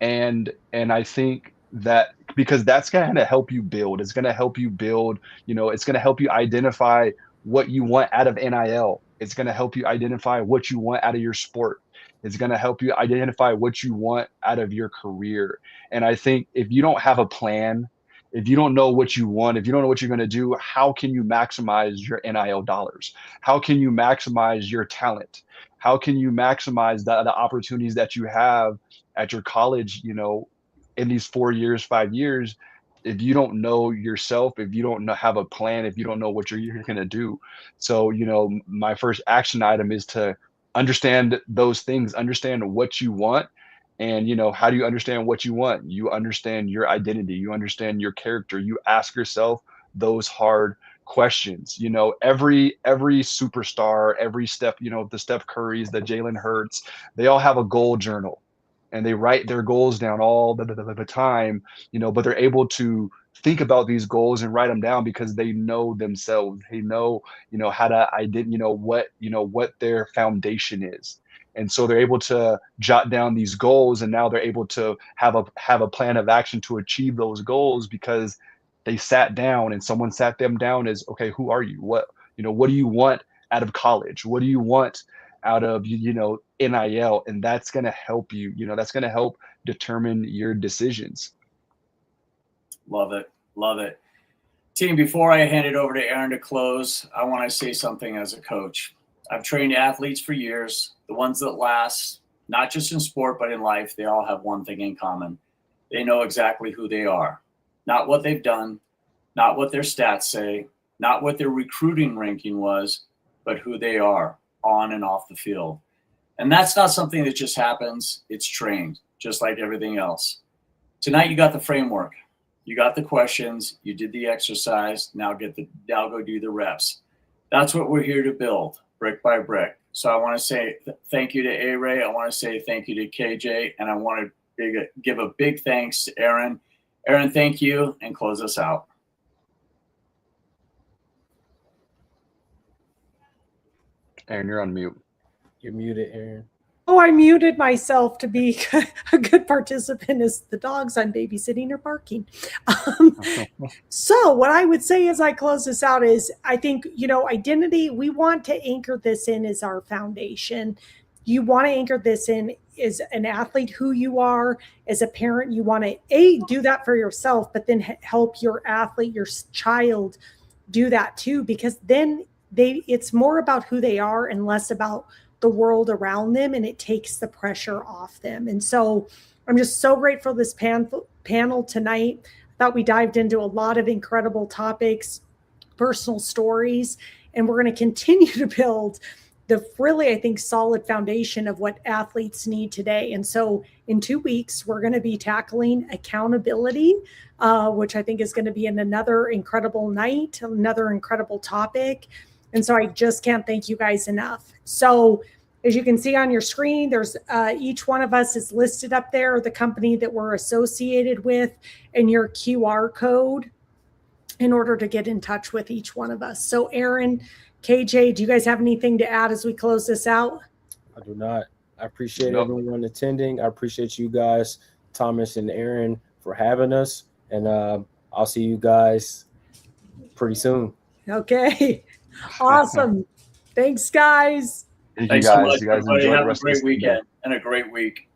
And I think that because that's going to help you build, it's going to help you build, it's going to help you identify what you want out of NIL. It's going to help you identify what you want out of your sport. It's going to help you identify what you want out of your career. And I think if you don't have a plan, if you don't know what you want, if you don't know what you're going to do, how can you maximize your NIL dollars? How can you maximize your talent? How can you maximize the opportunities that you have at your college, in these 4 years, 5 years, if you don't know yourself, if you don't have a plan, if you don't know what you're going to do. So, my first action item is to understand those things, understand what you want. And, how do you understand what you want? You understand your identity, you understand your character, you ask yourself those hard questions. Every superstar, every Steph, the Steph Currys, the Jalen Hurts, they all have a goal journal and they write their goals down all the time, but they're able to think about these goals and write them down because they know themselves. They know, how to what their foundation is. And so they're able to jot down these goals, and now they're able to have a plan of action to achieve those goals because they sat down and someone sat them down as, okay, who are you? What do you want out of college? What do you want out of, NIL? And that's going to help you, that's going to help determine your decisions. Love it. Love it. Team, before I hand it over to Aaron to close, I want to say something as a coach. I've trained athletes for years. The ones that last, not just in sport, but in life, they all have one thing in common. They know exactly who they are, not what they've done, not what their stats say, not what their recruiting ranking was, but who they are on and off the field. And that's not something that just happens. It's trained, just like everything else. Tonight, you got the framework. You got the questions. You did the exercise. Now go do the reps. That's what we're here to build, brick by brick. So I want to say thank you to A-Ray. I want to say thank you to KJ. And I want to give a big thanks to Aaron. Aaron, thank you, and close us out. Aaron, you're on mute. You're muted, Aaron. Oh, I muted myself to be a good participant as the dogs I'm babysitting are barking. So what I would say as I close this out is I think, identity, we want to anchor this in as our foundation. You want to anchor this in as an athlete, who you are. As a parent, you want to, do that for yourself, but then help your athlete, your child do that too, because then it's more about who they are and less about the world around them, and it takes the pressure off them. And so I'm just so grateful for this panel tonight. I thought we dived into a lot of incredible topics, personal stories, and we're going to continue to build the really, I think, solid foundation of what athletes need today. And so in 2 weeks, we're going to be tackling accountability, which I think is going to be another incredible night, another incredible topic. And so I just can't thank you guys enough. So as you can see on your screen, there's each one of us is listed up there, the company that we're associated with, and your QR code in order to get in touch with each one of us. So Aaron, KJ, do you guys have anything to add as we close this out? I do not. I appreciate everyone attending. I appreciate you guys, Thomas and Aaron, for having us. And I'll see you guys pretty soon. Okay. Awesome. Thanks, guys. Thank you guys. So much, you guys everybody. enjoy the Have rest a great of the weekend and a great week.